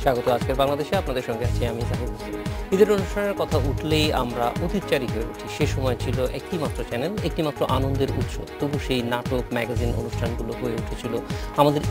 স্বাগত আজকের বাংলাদেশে, আপনাদের সঙ্গে আছি আমি জাহিদ হোসেন। ঈদের অনুষ্ঠানের কথা উঠলেই আমরা অতিচারী হয়ে উঠি। সে সময় ছিল একটিমাত্র চ্যানেল, একটিমাত্র আনন্দের উৎস। তবু সেই নাটক, ম্যাগাজিন, অনুষ্ঠানগুলো হয়ে উঠেছিল আমাদের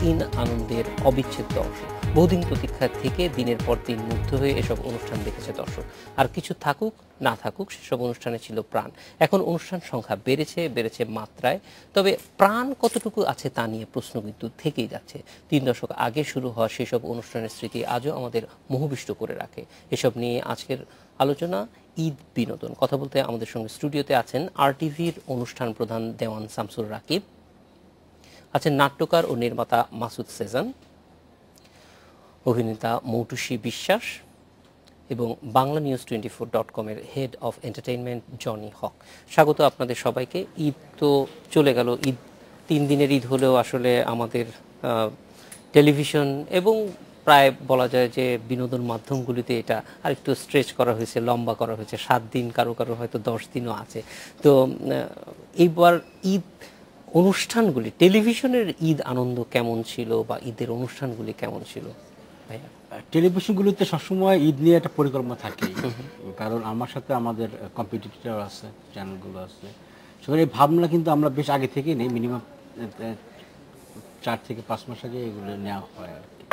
আনন্দের অবিচ্ছেদ্য অংশ। বহুদিন প্রতীক্ষা থেকে দিনের পর দিন মুগ্ধ হয়ে এসব অনুষ্ঠান দেখেছে দর্শক। আর কিছু থাকুক না থাকুক, সেসব অনুষ্ঠানে ছিল প্রাণ। এখন অনুষ্ঠান সংখ্যা বেড়েছে মাত্রায়, তবে প্রাণ কতটুকু আছে তা নিয়ে প্রশ্ন কিন্তু থেকেই যাচ্ছে। 3 দশক আগে শুরু হওয়া সেসব অনুষ্ঠানের স্মৃতি আজও আমাদের মোহবিষ্ট করে রাখে। এসব নিয়ে আজকের আলোচনা ঈদ বিনোদন। কথা বলতে আমাদের সঙ্গে স্টুডিওতে আছেন RTVর অনুষ্ঠান প্রধান দেওয়ান শামসুর রাকিব, আছেন নাট্যকার ও নির্মাতা মাসুদ সেজান, অভিনেতা মৌটুসী বিশ্বাস এবং banglanews24.com-এর হেড অফ এন্টারটেইনমেন্ট জনি হক। স্বাগত আপনাদের সবাইকে। ঈদ তো চলে গেল, ঈদ 3 দিনের ঈদ হলেও আসলে আমাদের টেলিভিশন এবং প্রায় বলা যায় যে বিনোদন মাধ্যমগুলিতে এটা আরেকটু স্ট্রেচ করা হয়েছে, লম্বা করা হয়েছে। 7 দিন, কারো কারো হয়তো 10 দিনও আছে। তো এইবার ঈদ অনুষ্ঠানগুলি, টেলিভিশনের ঈদ আনন্দ কেমন ছিল বা ঈদের অনুষ্ঠানগুলি কেমন ছিল ভাইয়া? টেলিভিশনগুলোতে সবসময় ঈদ নিয়ে একটা পরিকল্পনা থাকে, কারণ আমার সাথে আমাদের কম্পিটিটর আছে, চ্যানেলগুলো আছে, সেখানে এই ভাবনা কিন্তু আমরা বেশ আগে থেকেই নেই, মিনিমাম 4 থেকে 5 মাস আগে এগুলো নেওয়া হয় আর কি।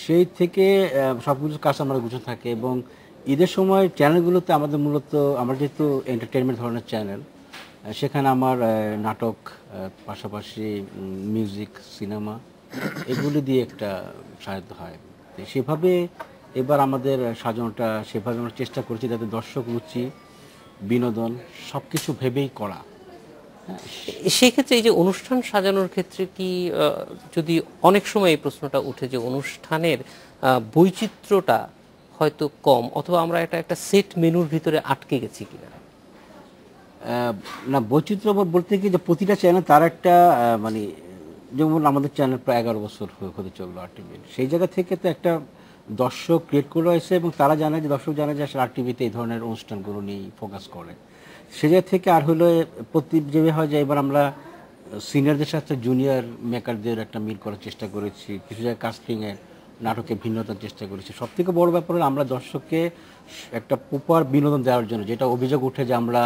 সেই থেকে সব কিছু কাজ আমরা গুছিয়ে থাকে এবং ঈদের সময় চ্যানেলগুলোতে আমাদের মূলত, আমরা যেহেতু এন্টারটেনমেন্ট ধরনের চ্যানেল, সেখানে আমার নাটক, পাশাপাশি মিউজিক, সিনেমা, এগুলি দিয়ে একটা সাহায্য হয়। সেভাবে এবার আমাদের সাজানোটা সেভাবে আমরা চেষ্টা করছি যাতে দর্শক রুচি, বিনোদন সব কিছু ভেবেই করা। সেক্ষেত্রে এই যে অনুষ্ঠান সাজানোর ক্ষেত্রে কি, যদি অনেক সময় এই প্রশ্নটা উঠে যে অনুষ্ঠানের বৈচিত্র্যটা হয়তো কম, অথবা আমরা একটা সেট মেনুর ভিতরে আটকে গেছি কিনা? না, বৈচিত্র্য বলতে কি যে প্রতিটা চ্যানেল তার একটা মানে, যেমন আমাদের চ্যানেল প্রায় 11 বছর হতে চললো RTV, সেই জায়গা থেকে তো একটা দর্শক ক্রিয়েট করে হয়েছে এবং তারা জানে যে, দর্শক জানে যে আসলে RTVতে এই ধরনের অনুষ্ঠানগুলো নিয়ে ফোকাস করে। সে জায়গা থেকে আর হলো প্রতি যেভাবে হয় যে এবার আমরা সিনিয়রদের সাথে জুনিয়র মেকারদের একটা মিল করার চেষ্টা করেছি, কিছু জায়গায় কাস্টিংয়ের নাটকে ভিন্নতার চেষ্টা করেছি। সব থেকে বড় ব্যাপার হলো আমরা দর্শককে একটা প্রপার বিনোদন দেওয়ার জন্য, যেটা অভিযোগ উঠে যে আমরা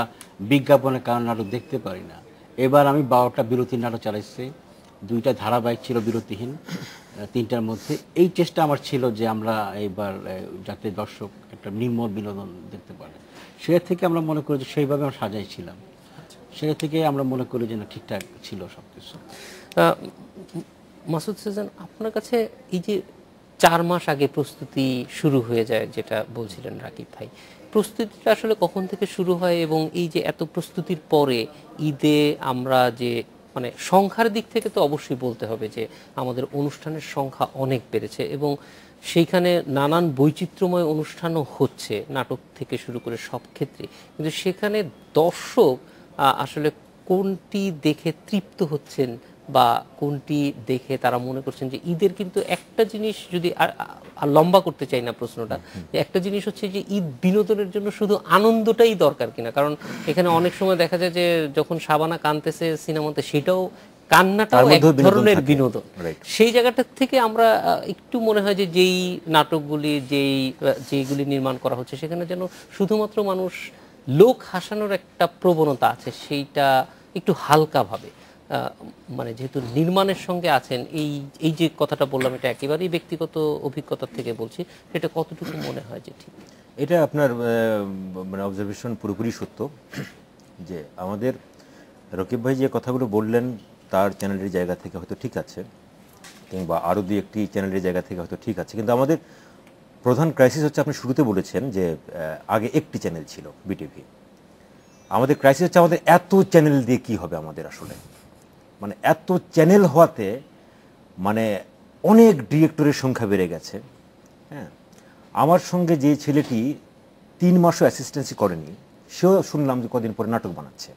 বিজ্ঞাপনের কারণে নাটক দেখতে পারি না। এবার আমি 12টা বিরতির নাটক চালাইছি, 2টা ধারাবাহিক ছিল বিরতিহীন, 3টার মধ্যে। এই চেষ্টা আমার ছিল যে আমরা এবার যাতে দর্শক একটা নির্মল বিনোদন দেখতে পারে, সেটা থেকে আমরা মনে করি যে সেইভাবে আমরা সাজাইছিলাম। সেটা থেকে আমরা মনে করি যে না, ঠিকঠাক ছিল সব কিছু। মাসুদ সেজান, আপনার কাছে এই যে 4 মাস আগে প্রস্তুতি শুরু হয়ে যায়, যেটা বলছিলেন রাকিব ভাই, প্রস্তুতিটা আসলে কখন থেকে শুরু হয়? এবং এই যে এত প্রস্তুতির পরে ঈদে আমরা যে, মানে সংখ্যার দিক থেকে তো অবশ্যই বলতে হবে যে আমাদের অনুষ্ঠানের সংখ্যা অনেক বেড়েছে এবং সেইখানে নানান বৈচিত্র্যময় অনুষ্ঠানও হচ্ছে, নাটক থেকে শুরু করে সব ক্ষেত্রে। কিন্তু সেখানে দর্শক আসলে কোনটি দেখে তৃপ্ত হচ্ছেন বা কোনটি দেখে তারা মনে করছেন যে ঈদের কিন্তু একটা জিনিস, যদি আর লম্বা করতে চাই না প্রশ্নটা, যে একটা জিনিস হচ্ছে যে ঈদ বিনোদনের জন্য শুধু আনন্দটাই দরকার কিনা। কারণ এখানে অনেক সময় দেখা যায় যে যখন শাবানা কাঁদতেছে সিনেমাতে, সেটাও, কান্নাটাও এক ধরনের বিনোদন। সেই জায়গাটা থেকে আমরা একটু মনে হয় যে যেই নাটকগুলি, যেইগুলি নির্মাণ করা হচ্ছে, সেখানে যেন শুধুমাত্র মানুষ লোক হাসানোর একটা প্রবণতা আছে, সেইটা একটু হালকাভাবে, মানে যেহেতু নির্মাণের সঙ্গে আছেন, এই যে কথাটা বললাম, এটা একেবারেই ব্যক্তিগত অভিজ্ঞতা থেকে বলছি, সেটা কতটুকু মনে হয় যে ঠিক? এটা আপনার মানে অবজারভেশন পুরোপুরি সত্য যে আমাদের রকিব ভাই যে কথাগুলো বললেন তার চ্যানেলের জায়গা থেকে হয়তো ঠিক আছে, কিংবা আরও 2-1টি চ্যানেলের জায়গা থেকে হয়তো ঠিক আছে, কিন্তু আমাদের প্রধান ক্রাইসিস হচ্ছে, আপনি শুরুতে বলেছেন যে আগে একটি চ্যানেল ছিল বিটিভি। আমাদের ক্রাইসিস হচ্ছে আমাদের এত চ্যানেল দিয়ে কি হবে আমাদের আসলে, মানে এত চ্যানেল হওয়াতে মানে অনেক ডিরেক্টরের সংখ্যা বেড়ে গেছে। হ্যাঁ, আমার সঙ্গে যে ছেলেটি 3 মাসও অ্যাসিস্ট্যান্সি করেনি, সেও শুনলাম যে কদিন পরে নাটক বানাচ্ছে,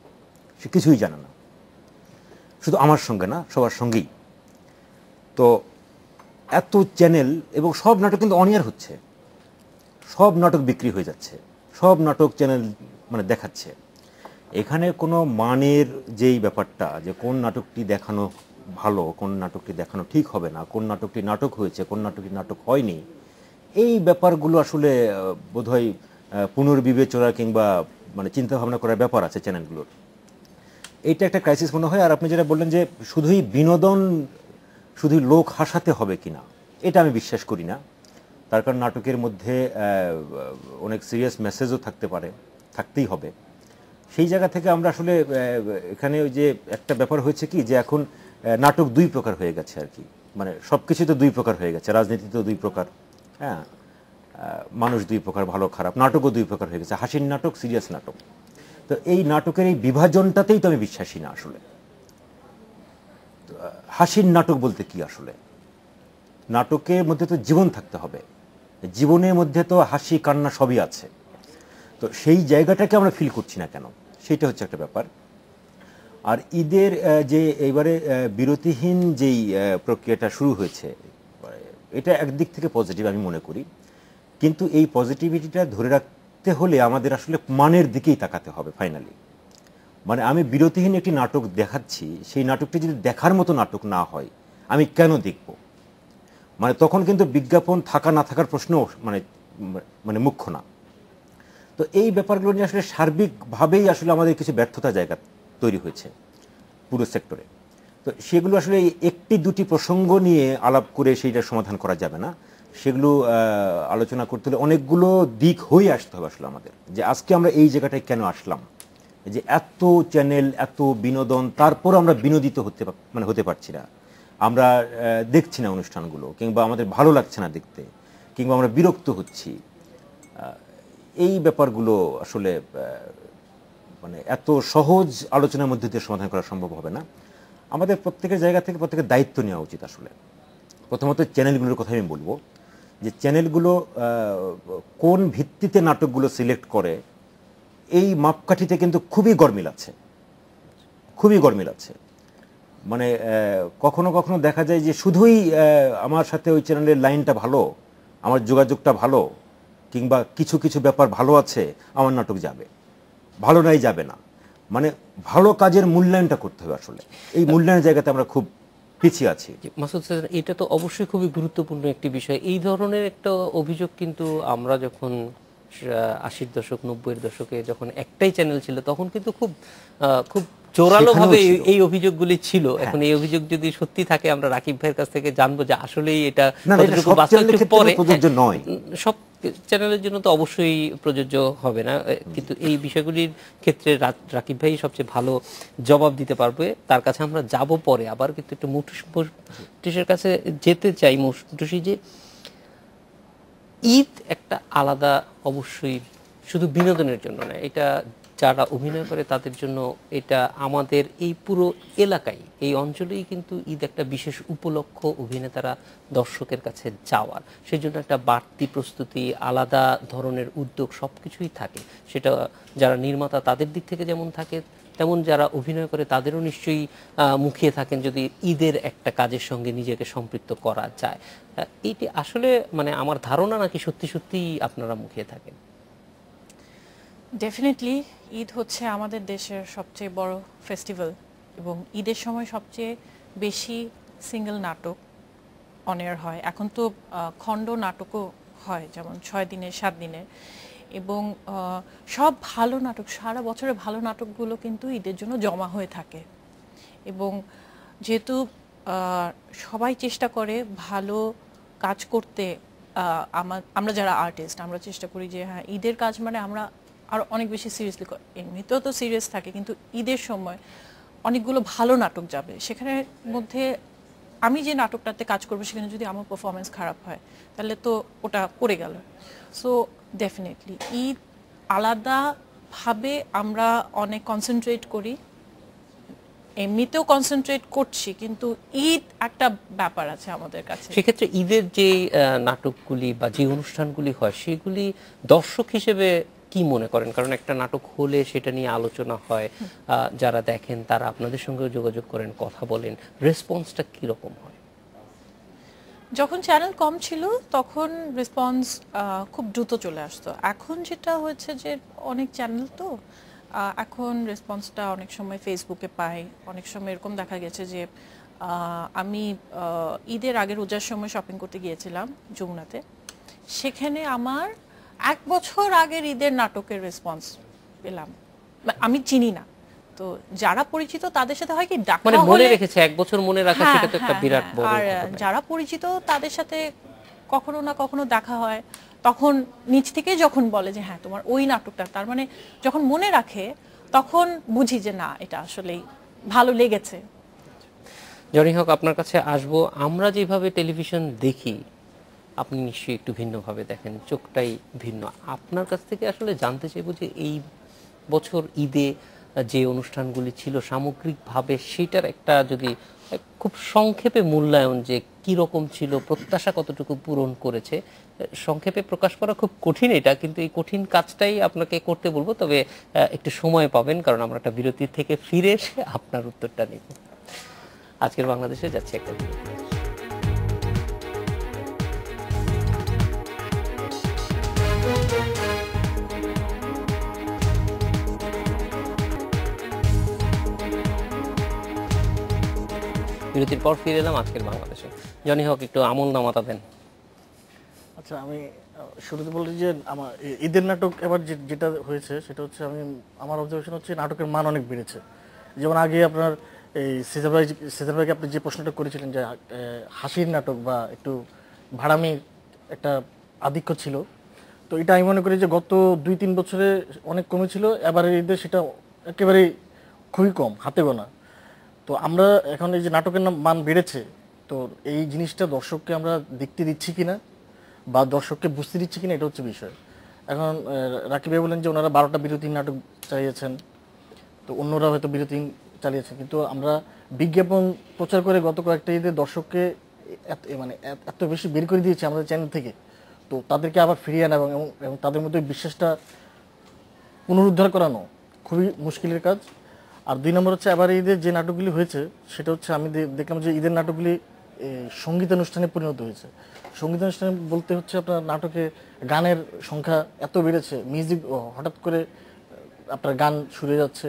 সে কিছুই জানে না। শুধু আমার সঙ্গে না, সবার সঙ্গেই। তো এত চ্যানেল এবং সব নাটক কিন্তু অন এয়ার হচ্ছে, সব নাটক বিক্রি হয়ে যাচ্ছে, সব নাটক চ্যানেল মানে দেখাচ্ছে। এখানে কোনো মানের যেই ব্যাপারটা যে কোন নাটকটি দেখানো ভালো, কোন নাটকটি দেখানো ঠিক হবে না, কোন নাটকটি নাটক হয়েছে, কোন নাটকটি নাটক হয়নি, এই ব্যাপারগুলো আসলে বোধহয় পুনর্বিবেচনা কিংবা মানে চিন্তাভাবনা করার ব্যাপার আছে চ্যানেলগুলোর। এইটা একটা ক্রাইসিস মনে হয়। আর আপনি যেটা বললেন যে শুধুই বিনোদন, শুধুই লোক হাসাতে হবে কিনা, এটা আমি বিশ্বাস করি না। তার কারণ নাটকের মধ্যে অনেক সিরিয়াস মেসেজও থাকতে পারে, থাকতেই হবে। সেই জায়গা থেকে আমরা আসলে এখানে ওই যে একটা ব্যাপার হয়েছে কি যে এখন নাটক দুই প্রকার হয়ে গেছে আর কি, মানে সব কিছু তো দুই প্রকার হয়ে গেছে, রাজনীতিতেও দুই প্রকার, হ্যাঁ, মানুষ দুই প্রকার, ভালো খারাপ, নাটকও দুই প্রকার হয়ে গেছে, হাসির নাটক, সিরিয়াস নাটক। তো এই নাটকের এই বিভাজনটাতেই তো আমি বিশ্বাসী না আসলে। হাসির নাটক বলতে কি আসলে? নাটকের মধ্যে তো জীবন থাকতে হবে, জীবনের মধ্যে তো হাসি কান্না সবই আছে। তো সেই জায়গাটাকে আমরা ফিল করছি না কেন, সেটা হচ্ছে একটা ব্যাপার। আর ঈদের যে এইবারে বিরতিহীন যেই প্রক্রিয়াটা শুরু হয়েছে, এটা একদিক থেকে পজিটিভ আমি মনে করি, কিন্তু এই পজিটিভিটিটা ধরে রাখতে হলে আমাদের আসলে মানের দিকেই তাকাতে হবে ফাইনালি। মানে আমি বিরতিহীন একটি নাটক দেখাচ্ছি, সেই নাটকটি যদি দেখার মতো নাটক না হয় আমি কেন দেখব? মানে তখন কিন্তু বিজ্ঞাপন থাকা না থাকার প্রশ্ন মানে মানে মুখ্য না। তো এই ব্যাপারগুলো নিয়ে আসলে সার্বিকভাবেই আসলে আমাদের কিছু ব্যর্থতা জায়গা তৈরি হয়েছে পুরো সেক্টরে। তো সেগুলো আসলে একটি দুটি প্রসঙ্গ নিয়ে আলাপ করে সেইটার সমাধান করা যাবে না, সেগুলো আলোচনা করতে হলে অনেকগুলো দিক হয়ে আসতে হবে আসলে আমাদের, যে আজকে আমরা এই জায়গাটায় কেন আসলাম, যে এত চ্যানেল, এত বিনোদন, তারপর আমরা বিনোদিত হতে পারছি না, আমরা দেখছি না অনুষ্ঠানগুলো, কিংবা আমাদের ভালো লাগছে না দেখতে, কিংবা আমরা বিরক্ত হচ্ছি। এই ব্যাপারগুলো আসলে মানে এত সহজ আলোচনার মধ্যে দিয়ে সমাধান করা সম্ভব হবে না। আমাদের প্রত্যেকের জায়গা থেকে প্রত্যেকের দায়িত্ব নেওয়া উচিত আসলে। প্রথমত চ্যানেলগুলোর কথা আমি বলবো, যে চ্যানেলগুলো কোন ভিত্তিতে নাটকগুলো সিলেক্ট করে, এই মাপকাঠিতে কিন্তু খুবই গরমিল আছে, খুবই গরমিল আছে। মানে কখনো কখনো দেখা যায় যে শুধুই আমার সাথে ওই চ্যানেলের লাইনটা ভালো, আমার যোগাযোগটা ভালো, কিংবা কিছু কিছু ব্যাপার ভালো আছে, আমার নাটক যাবে, ভালো নাই যাবে না। মানে ভালো কাজের মূল্যায়নটা করতে হবে আসলে। এই মূল্যায়নের জায়গাতে আমরা খুব পিছিয়ে আছি। মাসুদ স্যার, এটা তো অবশ্যই খুবই গুরুত্বপূর্ণ একটি বিষয়। এই ধরনের একটা অভিযোগ কিন্তু আমরা যখন 80-র দশক 90-এর দশকে যখন একটাই চ্যানেল ছিল, তখন কিন্তু খুব খুব জোরালো ভাবে এই অভিযোগগুলি ছিল। এখন এই অভিযোগ যদি সত্যি থাকে, আমরা রাকিব ভাইয়ের কাছ থেকে জানবো যে আসলেই এটা কতটুকু বাস্তব পরে প্রযোজ্য নয়। সব চ্যানেলের জন্য তো অবশ্যই প্রযোজ্য হবে না, কিন্তু এই বিষয়গুলির ক্ষেত্রে রাকিব ভাই সবচেয়ে ভালো জবাব দিতে পারবে। তার কাছে আমরা যাব পরে। আবার কিন্তু একটু মুটুসের কাছে যেতে চাই। মুটুসি, যে ঈদ একটা আলাদা, অবশ্যই শুধু বিনোদনের জন্য না, এটা যারা অভিনয় করে তাদের জন্য, এটা আমাদের এই পুরো এলাকায়, এই অঞ্চলেই কিন্তু ঈদ একটা বিশেষ উপলক্ষ, অভিনেতারা দর্শকের কাছে যাওয়ার। সেই জন্য একটা বাড়তি প্রস্তুতি, আলাদা ধরনের উদ্যোগ সবকিছুই থাকে। সেটা যারা নির্মাতা তাদের দিক থেকে যেমন থাকে, তেমন যারা অভিনয় করে তাদেরও নিশ্চয়ই মুখিয়ে থাকেন যদি ঈদের একটা কাজের সঙ্গে নিজেকে সম্পৃক্ত করা যায়। এইটি আসলে মানে আমার ধারণা, নাকি সত্যি সত্যি আপনারা মুখিয়ে থাকেন? ডেফিনেটলি ঈদ হচ্ছে আমাদের দেশের সবচেয়ে বড় ফেস্টিভ্যাল, এবং ঈদের সময় সবচেয়ে বেশি সিঙ্গেল নাটক অন এয়ার হয়। এখন তো খণ্ড নাটকও হয়, যেমন 6 দিনের 7 দিনের, এবং সব ভালো নাটক, সারা বছরের ভালো নাটকগুলো কিন্তু ঈদের জন্য জমা হয়ে থাকে। এবং যেহেতু সবাই চেষ্টা করে ভালো কাজ করতে, আমরা যারা আর্টিস্ট আমরা চেষ্টা করি যে হ্যাঁ, ঈদের কাজ মানে আমরা আরও অনেক বেশি সিরিয়াসলি, এমনিতেও তো সিরিয়াস থাকে, কিন্তু ঈদের সময় অনেকগুলো ভালো নাটক যাবে। সেখানের মধ্যে আমি যে নাটকটাতে কাজ করবো, সেখানে যদি আমার পারফরমেন্স খারাপ হয় তাহলে তো ওটা পড়ে গেল। সো ডেফিনেটলি ঈদ আলাদাভাবে আমরা অনেক কনসেন্ট্রেট করি, এমনিতেও কনসেন্ট্রেট করছি, কিন্তু ঈদ একটা ব্যাপার আছে আমাদের কাছে। সেক্ষেত্রে ঈদের যে নাটকগুলি বা যে অনুষ্ঠানগুলি হয়, সেগুলি দর্শক হিসেবে কি মনে করেন? কারণ একটা নাটক হলে সেটা নিয়ে আলোচনা হয়, যারা দেখেন তারা আপনাদের সঙ্গে যোগাযোগ করেন, কথা বলেন, রেসপন্সটা কীরকম হয়? যখন চ্যানেল কম ছিল তখন রেসপন্স খুব দ্রুত চলে আসতো। এখন যেটা হয়েছে যে অনেক চ্যানেল তো এখন রেসপন্সটা অনেক সময় ফেসবুকে পাই, অনেক সময় এরকম দেখা গেছে যে আমি ঈদের আগের রোজার সময় শপিং করতে গিয়েছিলাম যমুনাতে, সেখানে আমার 1 বছর আগের ঈদের নাটকের রেসপন্স পেলাম। আমি চিনি না, তো যারা পরিচিত তাদের সাথে হয় কি দেখা মানে মনে হলে রেখেছে, 1 বছর মনে রাখা, হ্যাঁ, সেটা তো একটা হ্যাঁ, বিরাট হ্যাঁ। বড় আর ঘটনা। যারা পরিচিত তাদের সাথে কখনো না কখনো দেখা হয়, তখন নিজ থেকে যখন বলে যে হ্যাঁ তোমার ওই নাটকটা, তার মানে যখন মনে রাখে তখন বুঝি যে না এটা আসলেই ভালো লেগেছে। জনি হক, আপনার কাছে আসবো। আমরা যেভাবে টেলিভিশন দেখি, আপনি নিশ্চয়ই একটু ভিন্নভাবে দেখেন, চোখটাই ভিন্ন। আপনার কাছ থেকে আসলে জানতে চাইবো যে এই বছর ঈদে যে অনুষ্ঠানগুলি ছিল সামগ্রিকভাবে, সেটার একটা যদি খুব সংক্ষেপে মূল্যায়ন, যে কি রকম ছিল, প্রত্যাশা কতটুকু পূরণ করেছে, সংক্ষেপে প্রকাশ করা খুব কঠিন এটা, কিন্তু এই কঠিন কাজটাই আপনাকে করতে বলবো। তবে একটু সময় পাবেন, কারণ আমরা একটা বিরতি থেকে ফিরে এসে আপনার উত্তরটা নেব। আজকের বাংলাদেশে যাচ্ছে একটা বিরতি। বিরতির পর ফিরে এলাম আজকের বাংলাদেশে। জনি হক, একটু আমল নামাতা দেন। আচ্ছা, আমি শুরুতে বলি যে আমার ঈদের নাটক এবার যেটা হয়েছে সেটা হচ্ছে, আমার অবজারভেশন হচ্ছে নাটকের মান অনেক বেড়েছে। যেমন আগে আপনার এই সেজার ভাইকে আপনি যে প্রশ্নটা করেছিলেন যে হাসির নাটক বা একটু ভাড়ামি একটা আধিক্য ছিল, তো এটা আমি মনে করি যে গত 2-3 বছরে অনেক কমেছিল। এবারের ঈদে সেটা একেবারেই খুবই কম, হাতে গোনা। তো আমরা এখন এই যে নাটকের মান বেড়েছে, তো এই জিনিসটা দর্শককে আমরা দেখতে দিচ্ছি কিনা বা দর্শককে বুঝতে দিচ্ছি কিনা, এটা হচ্ছে বিষয়। এখন রাকিব ভাই বলেন যে ওনারা 12টা বিরতির নাটক চালিয়েছেন, তো অন্যরা হয়তো বিরতি চালিয়েছেন, কিন্তু আমরা বিজ্ঞাপন প্রচার করে গত কয়েকটা ঈদে দর্শককে এত বেশি বের করে দিয়েছি আমাদের চ্যানেল থেকে, তো তাদেরকে আবার ফিরিয়ে আনা এবং তাদের মধ্যে বিশ্বাসটা পুনরুদ্ধার করানো খুবই মুশকিলের কাজ। আর 2 নম্বর হচ্ছে, এবার ঈদের যে নাটকগুলি হয়েছে সেটা হচ্ছে আমি দেখলাম যে ঈদের নাটকগুলি সঙ্গীতানুষ্ঠানে পরিণত হয়েছে। সঙ্গীতানুষ্ঠান বলতে হচ্ছে আপনার নাটকে গানের সংখ্যা এত বেড়েছে, মিউজিক হঠাৎ করে আপনার গান শুরু যাচ্ছে।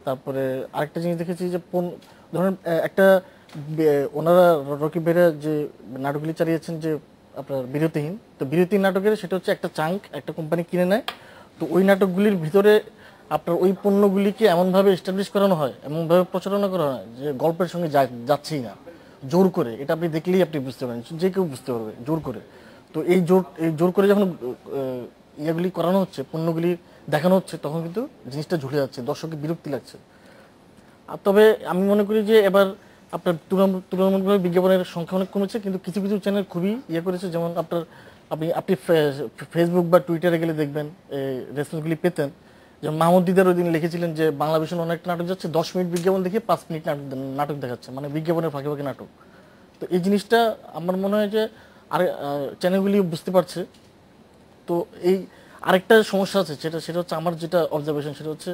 তারপরে আরেকটা জিনিস দেখেছি যে ধরেন একটা ওনারা রকিব ভাইরা যে নাটকগুলি চালিয়েছেন যে আপনার বিরতিহীন, তো বিরতিহীন নাটকের সেটা হচ্ছে একটা চাঙ্ক একটা কোম্পানি কিনে নেয়, তো ওই নাটকগুলির ভিতরে আপনার ওই পণ্যগুলিকে এমনভাবে এস্টাবলিশ করানো হয়, এমনভাবে প্রচারণা করা হয় যে গল্পের সঙ্গে যাচ্ছেই না, জোর করে। এটা আপনি দেখলেই আপনি বুঝতে পারেন, যে কেউ বুঝতে পারবে, জোর করে। তো এই জোর করে যখন ইয়েগুলি করানো হচ্ছে, পণ্যগুলি দেখানো হচ্ছে, তখন কিন্তু জিনিসটা ঝুলে যাচ্ছে, দর্শকের বিরক্তি লাগছে। আর তবে আমি মনে করি যে এবার আপনার তুলনামূলকভাবে বিজ্ঞাপনের সংখ্যা অনেক কমেছে, কিন্তু কিছু কিছু চ্যানেল খুবই করেছে। যেমন আপনি ফেসবুক বা টুইটারে গেলে দেখবেন রেসপন্সগুলি পেতেন। যেমন মাহমুদ দিদার ওই দিন লিখেছিলেন যে বাংলা ভিশন অনেক নাটক যাচ্ছে, 10 মিনিট বিজ্ঞাপন দেখে 5 মিনিট নাটক দেখাচ্ছে, মানে বিজ্ঞাপনের ফাঁকে ফাঁকে নাটক। তো এই জিনিসটা আমার মনে হয় যে আর চ্যানেলগুলি বুঝতে পারছে। তো এই আরেকটা সমস্যা আছে, সেটা হচ্ছে আমার যেটা অবজারভেশন, সেটা হচ্ছে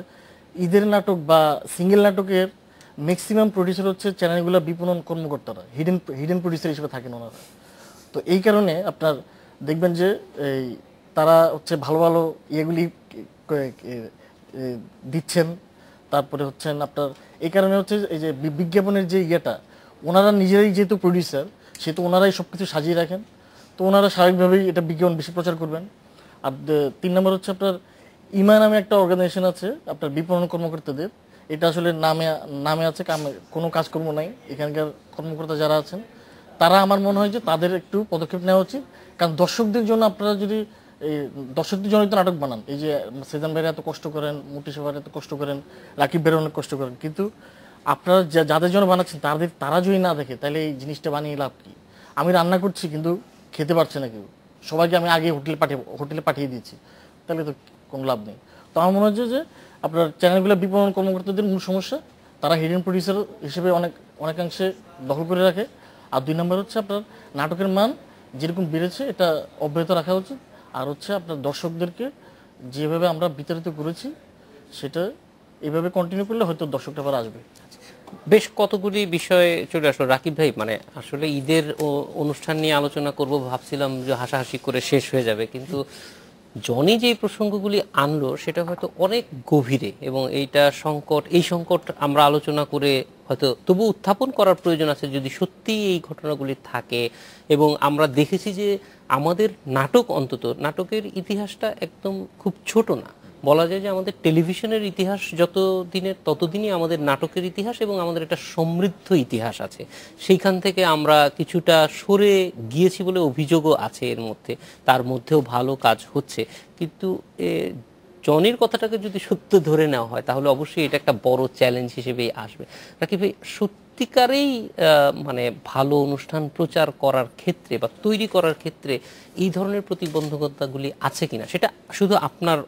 ঈদের নাটক বা সিঙ্গেল নাটকের ম্যাক্সিমাম প্রডিউসার হচ্ছে চ্যানেলগুলো বিপণন কর্মকর্তারা, হিডেন প্রডিউসার হিসেবে থাকেন ওনারা। তো এই কারণে আপনার দেখবেন যে এই তারা হচ্ছে ভালো ভালো ইয়েগুলি দিচ্ছেন। তারপরে হচ্ছেন আপনার এই কারণে হচ্ছে এই যে বিজ্ঞাপনের যে ইয়েটা, ওনারা নিজেরাই যেহেতু প্রডিউসার, সেহেতু ওনারাই সব কিছু সাজিয়ে রাখেন, তো ওনারা স্বাভাবিকভাবেই এটা বিজ্ঞাপন বেশি প্রচার করবেন। আর 3 নম্বর হচ্ছে আপনার ইমা নামে একটা অর্গানাইজেশন আছে আপনার বিপণন কর্মকর্তাদের, এটা আসলে নামে আছে, কোনো কাজকর্ম নাই। এখানকার কর্মকর্তা যারা আছেন তারা আমার মনে হয় যে তাদের একটু পদক্ষেপ নেওয়া উচিত। কারণ দর্শকদের জন্য আপনারা যদি এই দর্শকদের জন্য নাটক বানান, এই যে সেজান ভাইরা এত কষ্ট করেন, মুটি সবার এত কষ্ট করেন, রাকিব ভাইরা অনেক কষ্ট করেন, কিন্তু আপনারা যাদের জন্য বানাচ্ছেন তারা যদি না দেখে, তাহলে এই জিনিসটা বানিয়ে লাভ কি? আমি রান্না করছি কিন্তু খেতে পারছে না কেউ, সবাইকে আমি আগে হোটেলে পাঠিয়ে দিয়েছি, তাহলে তো কোনো লাভ নেই। তো আমার মনে হচ্ছে যে আপনার চ্যানেলগুলো বিপণন কর্মকর্তাদের মূল সমস্যা, তারা হিডেন প্রডিউসার হিসেবে অনেকাংশে দখল করে রাখে। আর 2 নম্বর হচ্ছে আপনার নাটকের মান যেরকম বেড়েছে এটা অব্যাহত রাখা উচিত। আর হচ্ছে আপনার দর্শকদেরকে যেভাবে আমরা বিতাড়িত করেছি সেটা এইভাবে কন্টিনিউ করলে হয়তো দর্শকটা আবার আসবে। বেশ কতগুলি বিষয়ে চলে আসলো রাকিব ভাই, মানে আসলে ঈদের অনুষ্ঠান নিয়ে আলোচনা করব ভাবছিলাম যে হাসাহাসি করে শেষ হয়ে যাবে, কিন্তু জনি যে প্রসঙ্গগুলি আনলো সেটা হয়তো অনেক গভীরে, এবং এই সংকট আমরা আলোচনা করে হয়তো তবু উত্থাপন করার প্রয়োজন আছে যদি সত্যি এই ঘটনাগুলি থাকে। এবং আমরা দেখেছি যে আমাদের নাটকের ইতিহাসটা একদম খুব ছোট না, বলা যায় যে আমাদের টেলিভিশনের ইতিহাস যত দিনের ততদিনই আমাদের নাটকের ইতিহাস, এবং আমাদের একটা সমৃদ্ধ ইতিহাস আছে। সেইখান থেকে আমরা কিছুটা সরে গিয়েছি বলে অভিযোগও আছে এর মধ্যে, তার মধ্যেও ভালো কাজ হচ্ছে। কিন্তু জনির কথাটাকে যদি সত্য ধরে নেওয়া হয় তাহলে অবশ্যই এটা একটা বড় চ্যালেঞ্জ হিসেবেই আসবে। নাকি ভাই সত্যিকারেই মানে ভালো অনুষ্ঠান প্রচার করার ক্ষেত্রে বা তৈরি করার ক্ষেত্রে এই ধরনের প্রতিবন্ধকতাগুলি আছে কিনা, সেটা শুধু আপনার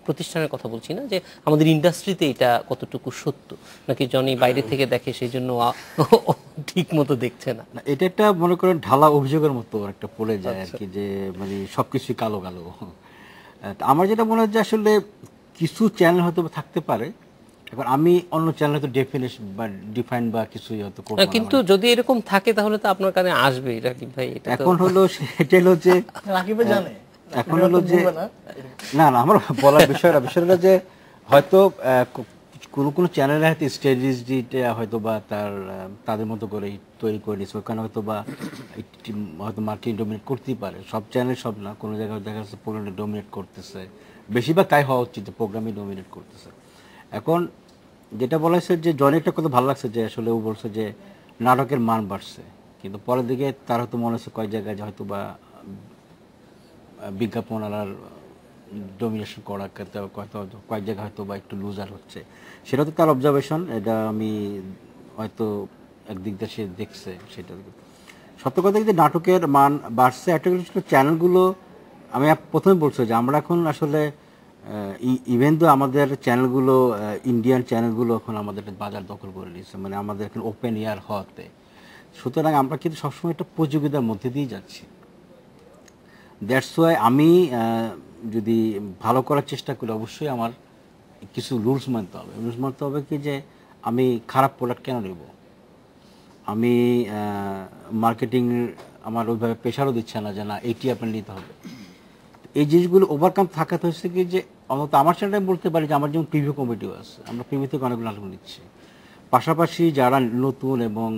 প্রতিষ্ঠানের কথা বলছি না, যে আমাদের ইন্ডাস্ট্রিতে এটা কতটুকু সত্য, নাকি জনি বাইরে থেকে দেখে সেই জন্য ঠিক মতো দেখছে না? এটা একটা মনে করেন ঢালা অভিযোগের মতো একটা পড়ে যায় আর কি, যে মানে সবকিছুই কালো কালো। আমার যেটা মনে হয় যে আসলে কিছু চ্যানেল হয়তো থাকতে পারে, এখন আমি অন্য চ্যানেল হয়তো ডেফিনেশন বা ডিফাইন বা কিছুই হয়তো করব না, কিন্তু যদি এরকম থাকে তাহলে তো আপনার কানে আসবেই রাকিব ভাই। এটা এখন হলো সেটা হলো যে রাকিবে জানে এখন হলো যে না না আমার বলার বিষয়টা যে হয়তো কোনো চ্যানেলে হয়তো স্ট্র্যাটেজিটা হয়তো বা তাদের মতো করে তৈরি করে নিচ্ছে, ওখানে হয়তো বা হয়তো মার্কেটিং ডমিনেট করতেই পারে। সব চ্যানেল সব না, কোনো জায়গায় দেখা যাচ্ছে প্রোগ্রামটা ডমিনেট করতেছে, বেশিরভাগ তাই হওয়া উচিত যে প্রোগ্রামই ডমিনেট করতেছে। এখন যেটা বলা হয়েছে যে জনি একটা কথা ভালো লাগছে, যে আসলে ও বলছে যে নাটকের মান বাড়ছে, কিন্তু পরের দিকে তার হয়তো মনে হচ্ছে কয়েক জায়গায় যে হয়তো বা বিজ্ঞাপন আর ডমিনেশন করার ক্ষেত্রে কয়েক জায়গায় হয়তো বা একটু লুজার হচ্ছে, সেটা তো তার অবজারভেশন, এটা আমি হয়তো একদিক দিয়ে সে দেখছে। সেটা সত্য কথা কিন্তু নাটকের মান বাড়ছে। একটা চ্যানেলগুলো আমি প্রথমে বলছি যে আমরা এখন আসলে ইভেন তো আমাদের চ্যানেলগুলো ইন্ডিয়ান চ্যানেলগুলো এখন আমাদের বাজার দখল করে নিয়েছে, মানে আমাদের এখন ওপেন এয়ার হওয়াতে, সুতরাং আমরা কিন্তু সবসময় একটা প্রতিযোগিতার মধ্যে দিয়ে যাচ্ছি। দ্যাটস ওয়াই আমি যদি ভালো করার চেষ্টা করি অবশ্যই আমার কিছু রুলস মানতে হবে। রুলস মানতে হবে কি, যে আমি খারাপ প্রোডাক্ট কেন নেব, আমি মার্কেটিং আমার ওইভাবে প্রেশারও দিচ্ছে না যে না এইটি আপনার নিতে হবে। এই জিনিসগুলো ওভারকাম থাকাতে হচ্ছে কি, যে অন্তত আমার সেটাই বলতে পারি যে আমার যেমন প্রিভিউ কমিটিও আছে, আমরা প্রিভিউ থেকে অনেকগুলো নাটক নিচ্ছি, পাশাপাশি যারা নতুন এবং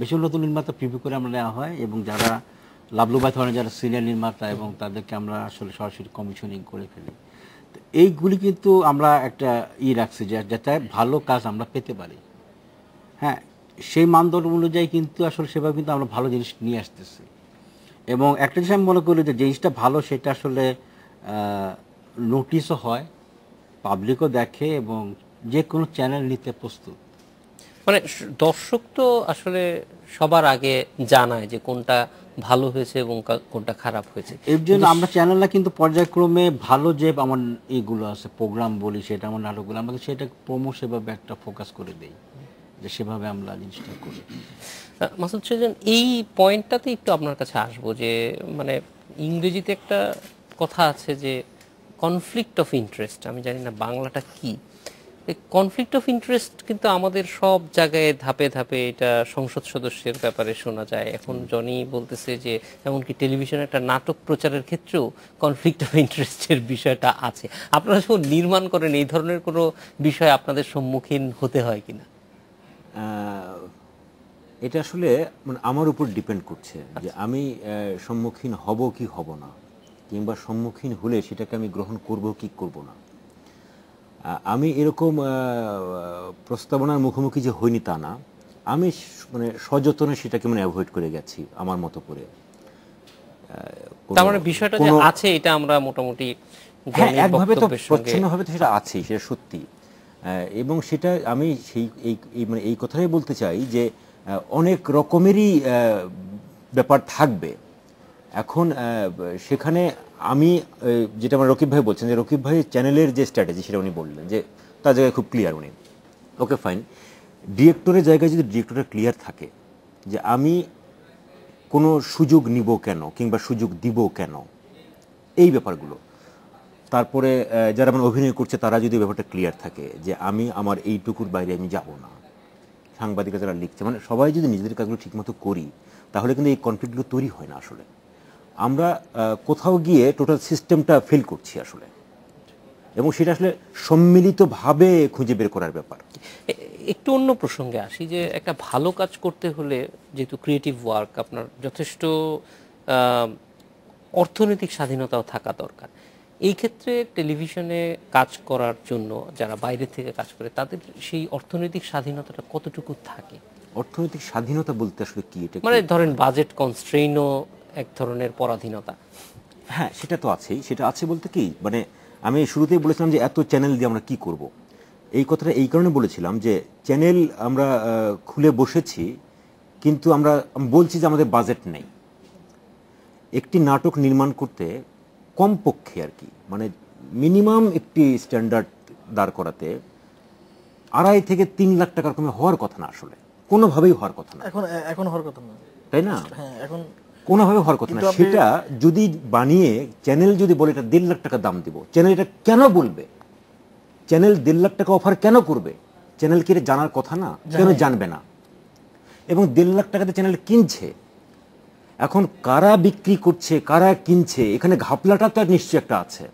বেশি নতুন নির্মাতা প্রিভিউ করে আমরা নেওয়া হয়, এবং যারা লাভলুবাই ধরনের যারা সিনিয়র নির্মাতা এবং তাদেরকে আমরা আসলে সরাসরি কমিশনিং করে ফেলি। তো এইগুলি কিন্তু আমরা একটা রাখছি যে যাতে ভালো কাজ আমরা পেতে পারি। হ্যাঁ, সেই মানদণ্ড অনুযায়ী কিন্তু আসলে সেভাবে কিন্তু আমরা ভালো জিনিস নিয়ে আসতেছি। এবং একটা জিনিস আমি মনে করি যে জিনিসটা ভালো সেটা আসলে নোটিশও হয়, পাবলিকও দেখে, এবং যে কোনো চ্যানেল নিতে প্রস্তুত। মানে দর্শক তো আসলে সবার আগে জানায় যে কোনটা ভালো হয়েছে এবং কোনটা খারাপ হয়েছে। এর জন্য আমরা চ্যানেলটা কিন্তু পর্যায়ক্রমে ভালো যে আমার এইগুলো আছে প্রোগ্রাম বলি, সেটা আমার নাটকগুলো আমাকে সেটা প্রমো সেভাবে একটা ফোকাস করে দেই, যে সেভাবে আমরা জিনিসটা করি। মাসুদ সুজন, এই পয়েন্টটাতে একটু আপনার কাছে আসবো, যে মানে ইংরেজিতে একটা কথা আছে যে কনফ্লিক্ট অফ ইন্টারেস্ট, আমি জানি না বাংলাটা কি। কনফ্লিক্ট অফ ইন্টারেস্ট কিন্তু আমাদের সব জায়গায় ধাপে ধাপে এটা সংসদ সদস্যের ব্যাপারে শোনা যায়। এখন জনি বলতেছে যে এমনকি টেলিভিশনে একটা নাটক প্রচারের ক্ষেত্রেও কনফ্লিক্ট অফ ইন্টারেস্টের বিষয়টা আছে। আপনারা যখন নির্মাণ করেন এই ধরনের কোনো বিষয় আপনাদের সম্মুখীন হতে হয় কিনা? এটা আসলে মানে আমার উপর ডিপেন্ড করছে যে আমি সম্মুখীন হব কি হব না, কিংবা সম্মুখীন হলে সেটাকে আমি গ্রহণ করব কি করব না। আমি এরকম প্রস্তাবনার মুখোমুখি যে হইনি তা না, আমি মানে সযত্নে সেটাকে মানে অ্যাভয়েড করে গেছি আমার মতো করে। তার মানে বিষয়টা যে আছে এটা আমরা মোটামুটি একভাবে তো প্রচ্ছন্নভাবে তো সেটা আছে, সেটা সত্যি। এবং সেটা আমি মানে এই কথাই বলতে চাই যে অনেক রকমেরই ব্যাপার থাকবে। এখন সেখানে আমি যেটা আমার রকিব ভাই বলছেন, যে রকিব ভাই চ্যানেলের যে স্ট্র্যাটেজি সেটা উনি বললেন যে তার জায়গায় খুব ক্লিয়ার উনি, ওকে ফাইন। ডিরেক্টরের জায়গায় যদি ডিরেক্টরের ক্লিয়ার থাকে যে আমি কোনো সুযোগ নিব কেন কিংবা সুযোগ দিব কেন, এই ব্যাপারগুলো, তারপরে যারা মানে অভিনয় করছে তারা যদি ব্যাপারটা ক্লিয়ার থাকে যে আমি আমার এইটুকুর বাইরে আমি যাব না, সাংবাদিকরা যারা লিখছে, মানে সবাই যদি নিজেদের কাজগুলো ঠিকমতো করি তাহলে কিন্তু এই কনফ্লিক্টগুলো তৈরি হয় না। আসলে আমরা কোথাও গিয়ে টোটাল সিস্টেমটা ফেল করছি আসলে, এবং সেটা আসলে সম্মিলিতভাবে খুঁজে বের করার ব্যাপার। একটু অন্য প্রসঙ্গে আসি, যে একটা ভালো কাজ করতে হলে যেহেতু ক্রিয়েটিভ ওয়ার্ক, আপনার যথেষ্ট অর্থনৈতিক স্বাধীনতাও থাকা দরকার। এই ক্ষেত্রে টেলিভিশনে কাজ করার জন্য যারা বাইরে থেকে কাজ করে তাদের সেই অর্থনৈতিক স্বাধীনতাটা কতটুকু থাকে? অর্থনৈতিক স্বাধীনতা বলতে আসলে কি? এটা মানে ধরেন বাজেট কনস্ট্রেইনও এক ধরনের পরাধীনতা। হ্যাঁ, সেটা তো আছেই। সেটা আছে বলতে কি, মানে আমি শুরুতেই বলেছিলাম যে এত চ্যানেল দিয়ে আমরা কি করব। এই কথাটা এই কারণে বলেছিলাম যে চ্যানেল আমরা খুলে বসেছি, কিন্তু আমরা বলছি যে আমাদের বাজেট নেই। একটি নাটক নির্মাণ করতে কমপক্ষে আর কি, মানে মিনিমাম একটি স্ট্যান্ডার্ড দাঁড় করাতে 2.5 থেকে 3 লাখ টাকার কমে হওয়ার কথা না, আসলে কোনোভাবেই হওয়ার কথা না। এখন হওয়ার কথা না, তাই না? হ্যাঁ, এখন কোনোভাবে হওয়ার কথা না। সেটা যদি বানিয়ে চ্যানেল যদি বলে এটা 1.5 লাখ টাকা দাম দিব, চ্যানেল এটা কেন বলবে? চ্যানেল 1.5 লাখ টাকা অফার কেন করবে? চ্যানেল কি এটা জানার কথা না? কেন জানবে না? এবং 1.5 লাখ টাকাতে চ্যানেল কিনছে। এখন কারা বিক্রি করছে, কারা কিনছে, এখানে ঘাপলাটা তো নিশ্চয়ই একটা আছে।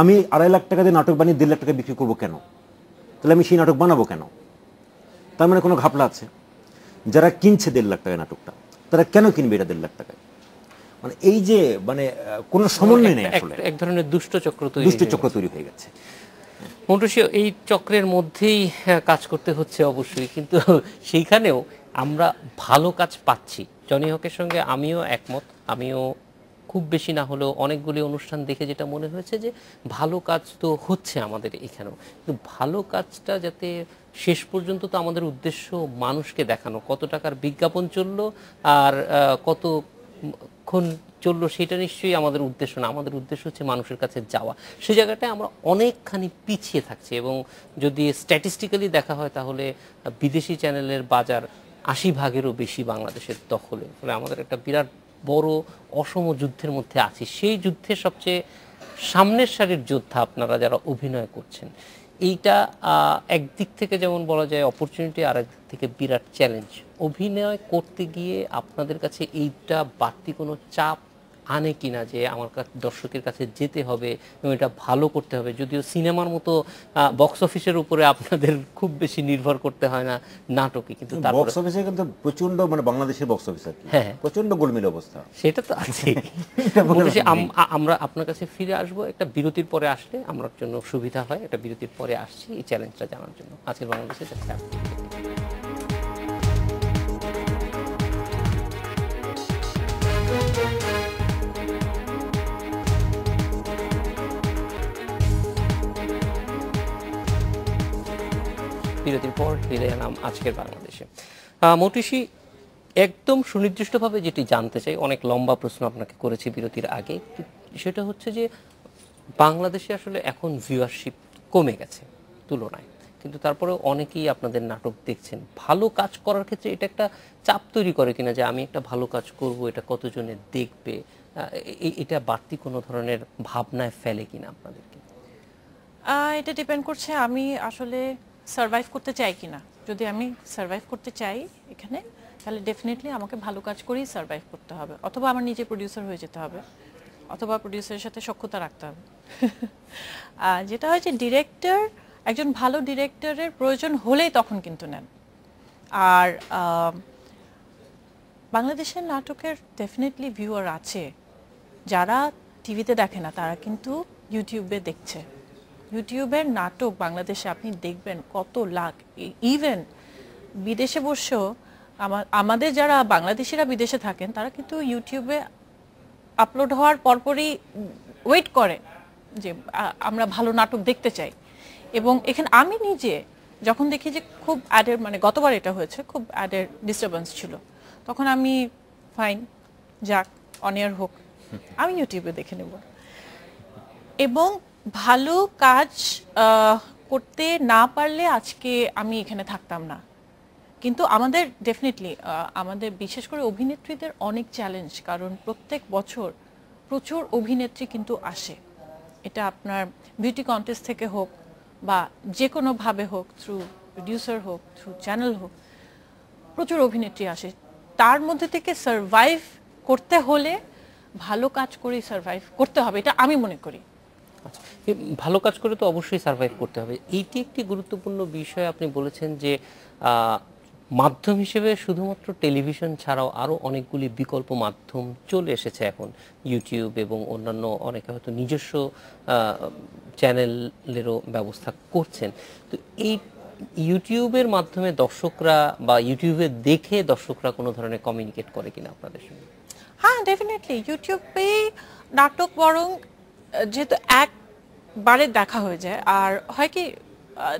আমি 2.5 লাখ টাকা দিয়ে নাটক বানিয়ে 1.5 লাখ টাকা বিক্রি করবো কেন? তাহলে আমি সেই নাটক বানাবো কেন? তার মানে কোনো ঘাপলা আছে। যারা কিনছে 1.5 লাখ টাকা নাটকটা, তারা কেন কিনবে এটা 1.5 লাখ টাকায়? মানে এই যে মানে কোনো সমন্বয় নেই আসলে, এক ধরনের দুষ্টচক্র তৈরি হয়ে গেছে। মন্টুসী, এই চক্রের মধ্যেই কাজ করতে হচ্ছে অবশ্যই, কিন্তু সেইখানেও আমরা ভালো কাজ পাচ্ছি। জনি হকের সঙ্গে আমিও একমত। আমিও খুব বেশি না হলেও অনেকগুলি অনুষ্ঠান দেখে যেটা মনে হয়েছে যে ভালো কাজ তো হচ্ছে আমাদের এখানেও, কিন্তু ভালো কাজটা যাতে শেষ পর্যন্ত, তো আমাদের উদ্দেশ্য মানুষকে দেখানো, কত টাকার বিজ্ঞাপন চললো আর কতক্ষণ চললো সেটা নিশ্চয়ই আমাদের উদ্দেশ্য না। আমাদের উদ্দেশ্য হচ্ছে মানুষের কাছে যাওয়া। সেই জায়গাটায় আমরা অনেকখানি পিছিয়ে থাকছি, এবং যদি স্ট্যাটিস্টিক্যালি দেখা হয় তাহলে বিদেশি চ্যানেলের বাজার 80% বেশি বাংলাদেশের দখলে। ফলে আমাদের একটা বিরাট বড় অসম যুদ্ধের মধ্যে আছি। সেই যুদ্ধের সবচেয়ে সামনের সারির যোদ্ধা আপনারা যারা অভিনয় করছেন। এইটা একদিক থেকে যেমন বলা যায় অপরচুনিটি, আর একদিক থেকে বিরাট চ্যালেঞ্জ। অভিনয় করতে গিয়ে আপনাদের কাছে এইটা বাড়তি কোনো চাপ আনে কিনা, যে আমার দর্শকের কাছে যেতে হবে এবং এটা ভালো করতে হবে? যদিও সিনেমার মতো বক্স অফিসের উপরে আপনাদের খুব বেশি নির্ভর করতে হয় না নাটকে, কিন্তু বক্স অফিসে কিন্তু প্রচন্ড, মানে বাংলাদেশের বক্স অফিস আর কি, প্রচন্ড গোলমেল অবস্থা। সেটা তো আছে। আমরা আপনার কাছে ফিরে আসবো একটা বিরতির পরে। আসলে আমার জন্য সুবিধা হয়, একটা বিরতির পরে আসছি এই চ্যালেঞ্জটা জানার জন্য। আজকের বাংলাদেশে যাচ্ছে। বিরতির পর ফিরে এলাম আজকের বাংলাদেশে। মৌটুসী, একদম সুনির্দিষ্টভাবে যেটি জানতে চাই, অনেক লম্বা প্রশ্ন আপনাকে করেছি বিরতির আগে, সেটা হচ্ছে যে বাংলাদেশে আসলে এখন ভিউয়ারশিপ কমে গেছে তুলনায়, কিন্তু তারপরেও অনেকেই আপনাদের নাটক দেখছেন। ভালো কাজ করার ক্ষেত্রে এটা একটা চাপ তৈরি করে কিনা, যে আমি একটা ভালো কাজ করব, এটা কতজনে দেখবে, এটা বাড়তি কোনো ধরনের ভাবনায় ফেলে কিনা আপনাদেরকে? এটা ডিপেন্ড করছে আমি আসলে সার্ভাইভ করতে চাই কিনা। যদি আমি সার্ভাইভ করতে চাই এখানে, তাহলে ডেফিনেটলি আমাকে ভালো কাজ করেই সার্ভাইভ করতে হবে, অথবা আমার নিজে প্রডিউসার হয়ে যেতে হবে, অথবা প্রডিউসারের সাথে সখ্যতা রাখতে হবে। যেটা হয় যে ডিরেক্টর, একজন ভালো ডিরেক্টরের প্রয়োজন হলেই তখন কিন্তু নেন। আর বাংলাদেশের নাটকের ডেফিনেটলি ভিউয়ার আছে, যারা টিভিতে দেখে না তারা কিন্তু ইউটিউবে দেখছে। ইউটিউবের নাটক বাংলাদেশে আপনি দেখবেন কত লাখ, ইভেন বিদেশে বসেও আমাদের যারা বাংলাদেশিরা বিদেশে থাকেন তারা কিন্তু ইউটিউবে আপলোড হওয়ার পরপরই ওয়েট করে যে আমরা ভালো নাটক দেখতে চাই। এবং এখানে আমি নিজে যখন দেখি যে খুব অ্যাডের, মানে গতবার এটা হয়েছে, খুব অ্যাডের ডিস্টারবেন্স ছিল, তখন আমি ফাইন যাক, অন এয়ার হোক, আমি ইউটিউবে দেখে নেব। এবং ভালো কাজ করতে না পারলে আজকে আমি এখানে থাকতাম না। কিন্তু আমাদের ডেফিনেটলি আমাদের বিশেষ করে অভিনেত্রীদের অনেক চ্যালেঞ্জ, কারণ প্রত্যেক বছর প্রচুর অভিনেত্রী কিন্তু আসে। এটা আপনার বিউটি কন্টেস্ট থেকে হোক বা যে কোনোভাবে হোক, থ্রু প্রডিউসার হোক, থ্রু চ্যানেল হোক, প্রচুর অভিনেত্রী আসে। তার মধ্যে থেকে সারভাইভ করতে হলে ভালো কাজ করেই সারভাইভ করতে হবে, এটা আমি মনে করি। আচ্ছা, ভালো কাজ করে তো অবশ্যই সার্ভাইভ করতে হবে। এইটি একটি গুরুত্বপূর্ণ বিষয় আপনি বলেছেন যে মাধ্যম হিসেবে শুধুমাত্র টেলিভিশন ছাড়াও আরও অনেকগুলি বিকল্প মাধ্যম চলে এসেছে এখন, ইউটিউব এবং অন্যান্য, অনেকে হয়তো নিজস্ব চ্যানেলেরও ব্যবস্থা করছেন। তো এই ইউটিউবের মাধ্যমে দর্শকরা বা ইউটিউবে দেখে দর্শকরা কোনো ধরনের কমিউনিকেট করে কিনা আপনাদের সঙ্গে? হ্যাঁ, ডেফিনেটলি ইউটিউবেই নাটক বরং যেহেতু একবারে দেখা হয়ে যায়, আর হয় কি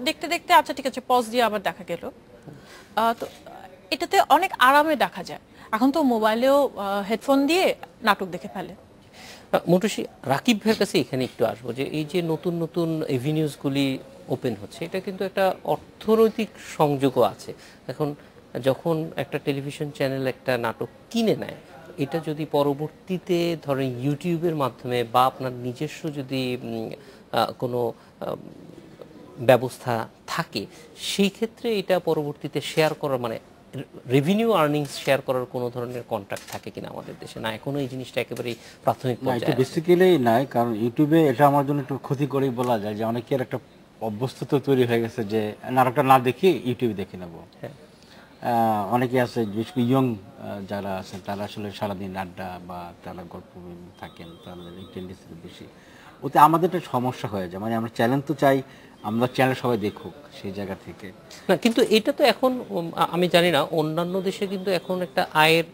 দেখতে দেখতে আচ্ছা ঠিক আছে পজ দিয়ে আবার দেখা গেল, তো এটাতে অনেক আরামে দেখা যায়। এখন তো মোবাইলেও হেডফোন দিয়ে নাটক দেখে ফেলে। মোটুসি, রাকিব ভাইয়ের কাছে এখানে একটু আসবো যে এই যে নতুন নতুন এভিনিউজগুলি ওপেন হচ্ছে, এটা কিন্তু একটা অর্থনৈতিক সংযোগও আছে। এখন যখন একটা টেলিভিশন চ্যানেল একটা নাটক কিনে নেয়, এটা যদি পরবর্তীতে ধরেন ইউটিউবের মাধ্যমে বা আপনার নিজস্ব যদি কোনো ব্যবস্থা থাকে, সেই ক্ষেত্রে এটা পরবর্তীতে শেয়ার করার, মানে রেভিনিউ আর্নিংস শেয়ার করার কোনো ধরনের কন্ট্রাক্ট থাকে কিনা আমাদের দেশে, না এখনো এই জিনিসটা একেবারেই প্রাথমিক না, এটা পর্যায়ে আছে? বেসিক্যালি নাই, কারণ ইউটিউবে এটা আমার জন্য একটু ক্ষতি করেই বলা যায় যে অনেকের একটা অভ্যস্ততা তৈরি হয়ে গেছে যে নাটকটা না দেখি ইউটিউবে দেখে নেব। হ্যাঁ। অনেকে আছে বিশেষ করে ইয়ং যারা আছেন, তারা আসলে সারাদিন আড্ডা বা তারা গল্প থাকেন, তাদের এই টেন্ডেন্সি বেশি। ওতে আমাদের একটা সমস্যা হয়ে যায়, মানে আমরা চ্যানেল তো চাই, আমরা চ্যানেল সবাই দেখুক সেই জায়গা থেকে। না, কিন্তু এটা তো এখন আমি জানি না, অন্যান্য দেশে কিন্তু এখন একটা আয়ের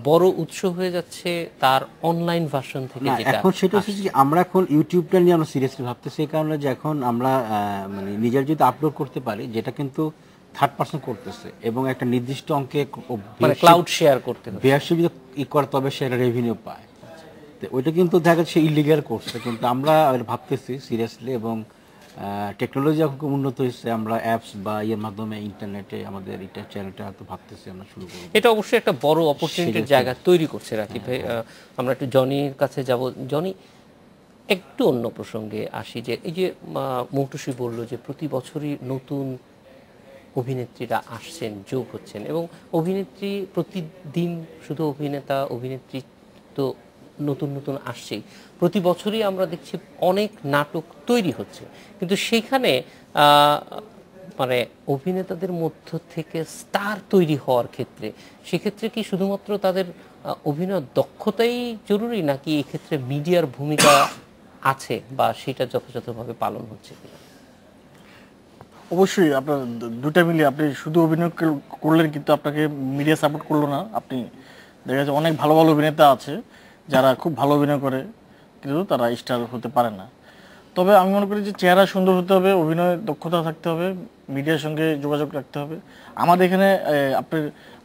বড় উৎস হয়ে যাচ্ছে তার অনলাইন ভার্সন থেকে, না, যেটা এখন সেটা হচ্ছে যে আমরা এখন ইউটিউবটা নিয়ে আমরা সিরিয়াসলি ভাবতেছি, এই কারণে যে এখন আমরা মানে নিজের যদি আপলোড করতে পারি, যেটা কিন্তু থার্ড পার্সন করতেছে এবং একটা নির্দিষ্ট অঙ্কে মানে ক্লাউড শেয়ার করতে হবে, ভিউয়ারশিপ যদি করে তবে সে রেভিনিউ পায়। তো ওইটা কিন্তু দেখা যাচ্ছে ইলিগাল করছে, কিন্তু আমরা ভাবতেছি সিরিয়াসলি, এবং টেকনোলজি এখন খুব উন্নত হয়েছে, আমরা অ্যাপস বা ইয়ের মাধ্যমে ইন্টারনেটে আমাদের এটা চ্যানেলটা হয়তো ভাবতেছি আমরা শুরু করব। এটা অবশ্যই একটা বড় অপরচুনিটির জায়গা তৈরি করছে রাকিব ভাই। আমরা একটু জনির কাছে যাব। জনি, একটু অন্য প্রসঙ্গে আসি, যে এই যে মৌটুসি বলল যে প্রতি বছরই নতুন অভিনেত্রীরা আসছেন, যোগ হচ্ছেন, এবং অভিনেত্রী প্রতিদিন, শুধু অভিনেতা অভিনেত্রী তো নতুন নতুন আসছেই, প্রতি বছরই আমরা দেখছি অনেক নাটক তৈরি হচ্ছে, কিন্তু সেখানে মানে অভিনেতাদের মধ্য থেকে স্টার তৈরি হওয়ার ক্ষেত্রে, সেক্ষেত্রে কি শুধুমাত্র তাদের অভিনয় দক্ষতাই জরুরি, নাকি এক্ষেত্রে মিডিয়ার ভূমিকা আছে বা সেটা যথাযথভাবে পালন হচ্ছে কিনা? অবশ্যই আপনার দুটা মিলিয়ে, আপনি শুধু অভিনয় করলেন কিন্তু আপনাকে মিডিয়া সাপোর্ট করলো না, আপনি দেখা যাচ্ছে অনেক ভালো ভালো অভিনেতা আছে যারা খুব ভালো অভিনয় করে কিন্তু তারা স্টার হতে পারে না। তবে আমি মনে করি যে চেহারা সুন্দর হতে হবে, অভিনয় দক্ষতা থাকতে হবে, মিডিয়ার সঙ্গে যোগাযোগ রাখতে হবে। আমাদের এখানে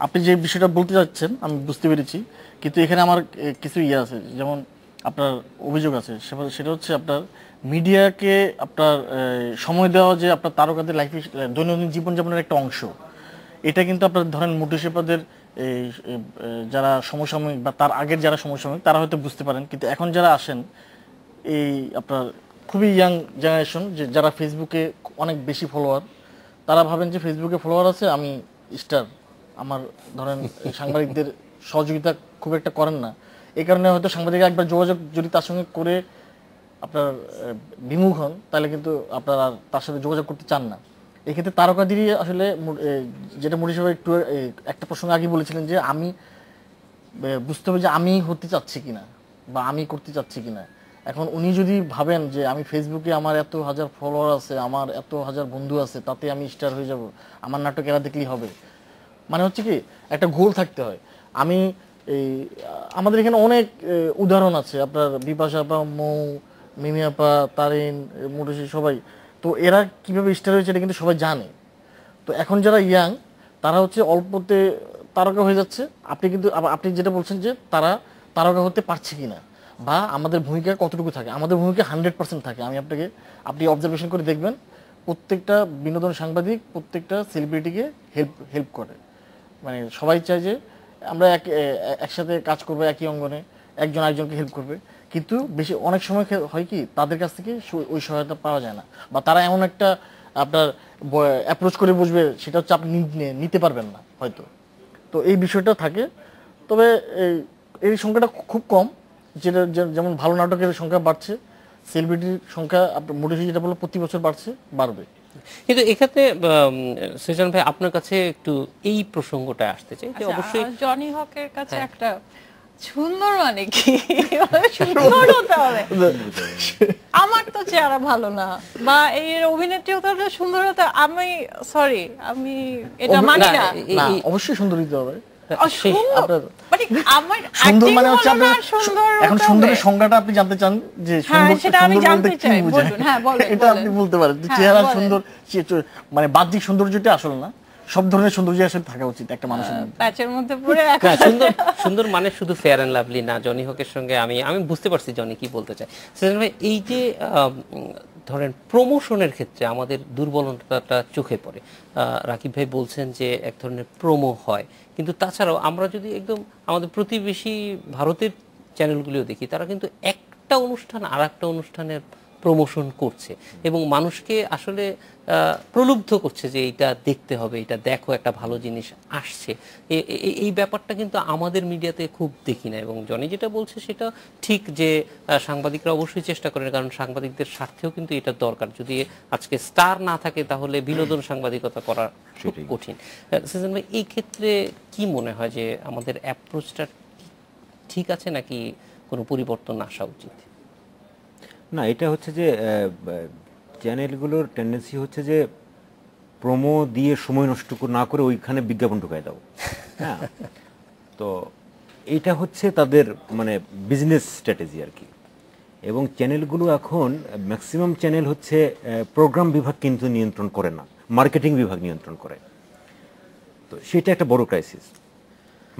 আপনি যে বিষয়টা বলতে যাচ্ছেন আমি বুঝতে পেরেছি, কিন্তু এখানে আমার কিছু ইয়ে আছে, যেমন আপনার অভিযোগ আছে, সেটা হচ্ছে আপনার মিডিয়াকে আপনার সময় দেওয়া, যে আপনার তারকাদের লাইফে দৈনন্দিন জীবনযাপনের একটা অংশ, এটা কিন্তু আপনার ধরেন মুর্শিদাবাদের এই যারা সমসাময়িক বা তার আগের যারা সমসাময়িক তারা হয়তো বুঝতে পারেন, কিন্তু এখন যারা আসেন এই আপনার খুবই ইয়াং জেনারেশন, যে যারা ফেসবুকে অনেক বেশি ফলোয়ার, তারা ভাবেন যে ফেসবুকে ফলোয়ার আছে আমি স্টার, আমার ধরেন সাংবাদিকদের সহযোগিতা খুব একটা করেন না, এই কারণে হয়তো সাংবাদিক একবার যোগাযোগ যদি তার সঙ্গে করে আপনার বিমুখ হন, তাহলে কিন্তু আপনার আর তার সাথে যোগাযোগ করতে চান না। এক্ষেত্রে তারকাদেরই আসলে, যেটা মুড়ি সাহেব একটু একটা প্রসঙ্গ আগে বলেছিলেন, যে আমি বুঝতে হবে যে আমি হতে চাচ্ছি কিনা বা আমি করতে চাচ্ছি কিনা। এখন উনি যদি ভাবেন যে আমি ফেসবুকে আমার এত হাজার ফলোয়ার আছে, আমার এত হাজার বন্ধু আছে, তাতে আমি স্টার হয়ে যাব, আমার নাটক এরা দেখলেই হবে, মানে হচ্ছে কি একটা গোল থাকতে হয়। আমি এই আমাদের এখানে অনেক উদাহরণ আছে, আপনার বিপাশা আপা, মৌ, মিমি আপা, তারিন, মুরশি, সবাই, তো এরা কিভাবে স্টার হয়েছে এটা কিন্তু সবাই জানে। তো এখন যারা ইয়াং তারা হচ্ছে অল্পতে তারকা হয়ে যাচ্ছে, আপনি কিন্তু আপনি যেটা বলছেন যে তারা তারকা হতে পারছে কিনা বা আমাদের ভূমিকা কতটুকু থাকে, আমাদের ভূমিকা 100% থাকে। আপনি অবজারভেশন করে দেখবেন, প্রত্যেকটা বিনোদন সাংবাদিক প্রত্যেকটা সেলিব্রিটিকে হেল্প করে, মানে সবাই চায় যে আমরা একসাথে কাজ করবো একই অঙ্গনে, একজন আরেকজনকে হেল্প করবে, কিন্তু বেশি অনেক সময় হয় কি তাদের কাছ থেকে ওই সহায়তা পাওয়া যায় না, বা তারা এমন একটা আপনার অ্যাপ্রোচ করে বসবে, সেটা হচ্ছে আপনি নিতে পারবেন না হয়তো। তো এই বিষয়টা থাকে। তবে এই সংখ্যাটা খুব কম, যেটা যেমন ভালো নাটকের সংখ্যা বাড়ছে, সেলিব্রিটির সংখ্যা আপনার মোটামুটি যেটা বললো প্রতি বছর বাড়বে। কিন্তু এক্ষেত্রে সৃজন ভাই আপনার কাছে একটু এই প্রসঙ্গটা আসতে চাই যে অবশ্যই জনি হকের কাছে একটা সুন্দর মানে কি সুন্দর হতে হবে, আমার তো চেহারা ভালো না বা এই অভিনেত্রী হতে হলে সুন্দর হতে, আমি সরি আমি এটা মানি না। না, অবশ্যই সুন্দর হতে হবে। আমার সুন্দর মানে হচ্ছে আপনার এখন সুন্দরের সংজ্ঞাটা আপনি জানতে চান যে সুন্দর সেটা আমি সুন্দর বলতে জানতে কি চাই, বোঝায়, বলুন। হ্যাঁ বলেন, এটা আপনি বলতে পারেন যে চেহারা সুন্দর, মানে বাহ্যিক সৌন্দর্যটা আসল না, সব ধরনের সৌন্দর্য আসলে থাকা উচিত একটা মানুষের মধ্যে। প্যাচের মধ্যে পড়ে সুন্দর সুন্দর মানে শুধু ফেয়ার অ্যান্ড লাভলি না। জনি হকের সঙ্গে আমি বুঝতে পারছি জনি কি বলতে চাই। সৃজন ভাই, এই যে ধরেন প্রমোশনের ক্ষেত্রে আমাদের দুর্বলতাটা চোখে পড়ে। রাকিব ভাই বলছেন যে এক ধরনের প্রোমো হয়, কিন্তু তাছাড়াও আমরা যদি একদম আমাদের প্রতিবেশী ভারতের চ্যানেলগুলিও দেখি, তারা কিন্তু একটা অনুষ্ঠান আর একটা অনুষ্ঠানের প্রমোশন করছে এবং মানুষকে আসলে প্রলুব্ধ করছে যে এইটা দেখতে হবে, এটা দেখো, একটা ভালো জিনিস আসছে। এই ব্যাপারটা কিন্তু আমাদের মিডিয়াতে খুব দেখি না। এবং জনি যেটা বলছে সেটা ঠিক যে সাংবাদিকরা অবশ্যই চেষ্টা করেন, কারণ সাংবাদিকদের স্বার্থেও কিন্তু এটা দরকার। যদি আজকে স্টার না থাকে তাহলে বিনোদন সাংবাদিকতা করা খুব কঠিন। সৃজন ভাই, এই ক্ষেত্রে কি মনে হয় যে আমাদের অ্যাপ্রোচটা ঠিক আছে নাকি কোনো পরিবর্তন আসা উচিত? না, এটা হচ্ছে যে চ্যানেলগুলোর টেন্ডেন্সি হচ্ছে যে প্রোমো দিয়ে সময় নষ্ট না করে ওইখানে বিজ্ঞাপন ঢুকায় দাও। হ্যাঁ, তো এইটা হচ্ছে তাদের মানে বিজনেস স্ট্র্যাটেজি আর কি। এবং চ্যানেলগুলো এখন ম্যাক্সিমাম চ্যানেল হচ্ছে প্রোগ্রাম বিভাগ কিন্তু নিয়ন্ত্রণ করে না, মার্কেটিং বিভাগ নিয়ন্ত্রণ করে। তো সেটা একটা বড় ক্রাইসিস।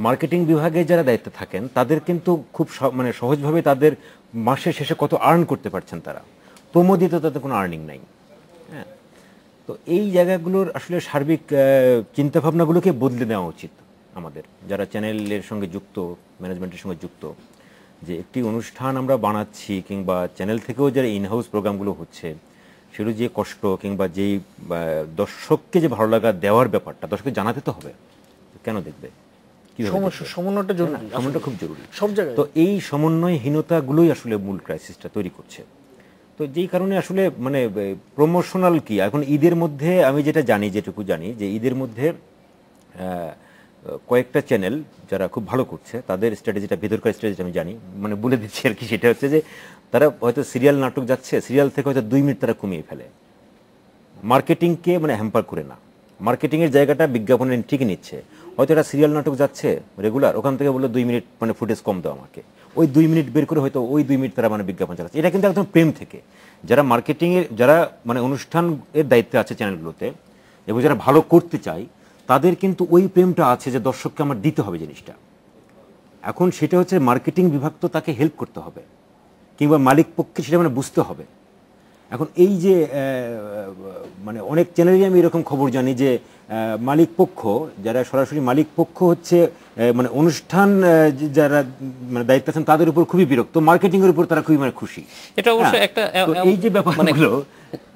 মার্কেটিং বিভাগে যারা দায়িত্বে থাকেন তাদের কিন্তু খুব মানে সহজভাবে তাদের মাসের শেষে কত আর্ন করতে পারছেন তারা, প্রোমো দিতে তাদের কোনো আর্নিং নাই। হ্যাঁ, তো এই জায়গাগুলোর আসলে সার্বিক চিন্তাভাবনাগুলোকে বদলে দেওয়া উচিত আমাদের, যারা চ্যানেলের সঙ্গে যুক্ত, ম্যানেজমেন্টের সঙ্গে যুক্ত, যে একটি অনুষ্ঠান আমরা বানাচ্ছি কিংবা চ্যানেল থেকেও যারা ইনহাউস প্রোগ্রামগুলো হচ্ছে, সেগুলো যে কষ্ট কিংবা যেই দর্শককে যে ভালো লাগা দেওয়ার ব্যাপারটা দর্শককে জানাতে তো হবে, কেন দেখবে, সমন্বয়টা জরুরি, সমন্বয়টা খুব জরুরি সব জায়গায়। তো এই সমন্বয়হীনতাগুলোই আসলে মূল ক্রাইসিসটা তৈরি করছে। তো যেই কারণে আসলে মানে প্রমোশনাল কি এখন ঈদের মধ্যে আমি যেটা জানি, যেটুকু জানি যে ঈদের মধ্যে কয়েকটা চ্যানেল যারা খুব ভালো করছে তাদের স্ট্র্যাটেজিটা, ভেতরকার স্ট্র্যাটেজিটা আমি জানি, মানে বলে দিচ্ছি আর কি। সেটা হচ্ছে যে তারা হয়তো সিরিয়াল নাটক যাচ্ছে, সিরিয়াল থেকে হয়তো 2 মিনিট তারা কমিয়ে ফেলে, মার্কেটিংকে মানে হ্যাম্পার করে না, মার্কেটিংয়ের জায়গাটা বিজ্ঞাপনের ঠিকই নিচ্ছে। হয়তো একটা সিরিয়াল নাটক যাচ্ছে রেগুলার, ওখান থেকে বললো 2 মিনিট মানে ফুটেজ কম দাও আমাকে, ওই 2 মিনিট বের করে হয়তো ওই 2 মিনিট তারা মানে বিজ্ঞাপন চালাচ্ছে। এটা কিন্তু একদম প্রেম থেকে, যারা মার্কেটিংয়ের, যারা মানে অনুষ্ঠানের দায়িত্বে আছে চ্যানেলগুলোতে এবং যারা ভালো করতে চায়, তাদের কিন্তু ওই প্রেমটা আছে যে দর্শককে আমার দিতে হবে জিনিসটা। এখন সেটা হচ্ছে মার্কেটিং বিভাগ তো তাকে হেল্প করতে হবে, কিংবা মালিক পক্ষে সেটা মানে বুঝতে হবে। এখন এই যে মানে অনেক চ্যানেলেই আমি এরকম খবর জানি যে মালিক পক্ষ, যারা সরাসরি মালিক পক্ষ হচ্ছে মানে অনুষ্ঠান যারা মানে দায়িত্ব আছেন তাদের উপর খুবই বিরক্ত, মার্কেটিং এর উপর তারা খুবই মানে খুশি। এটা অবশ্য একটা এই যে ব্যাপারগুলো,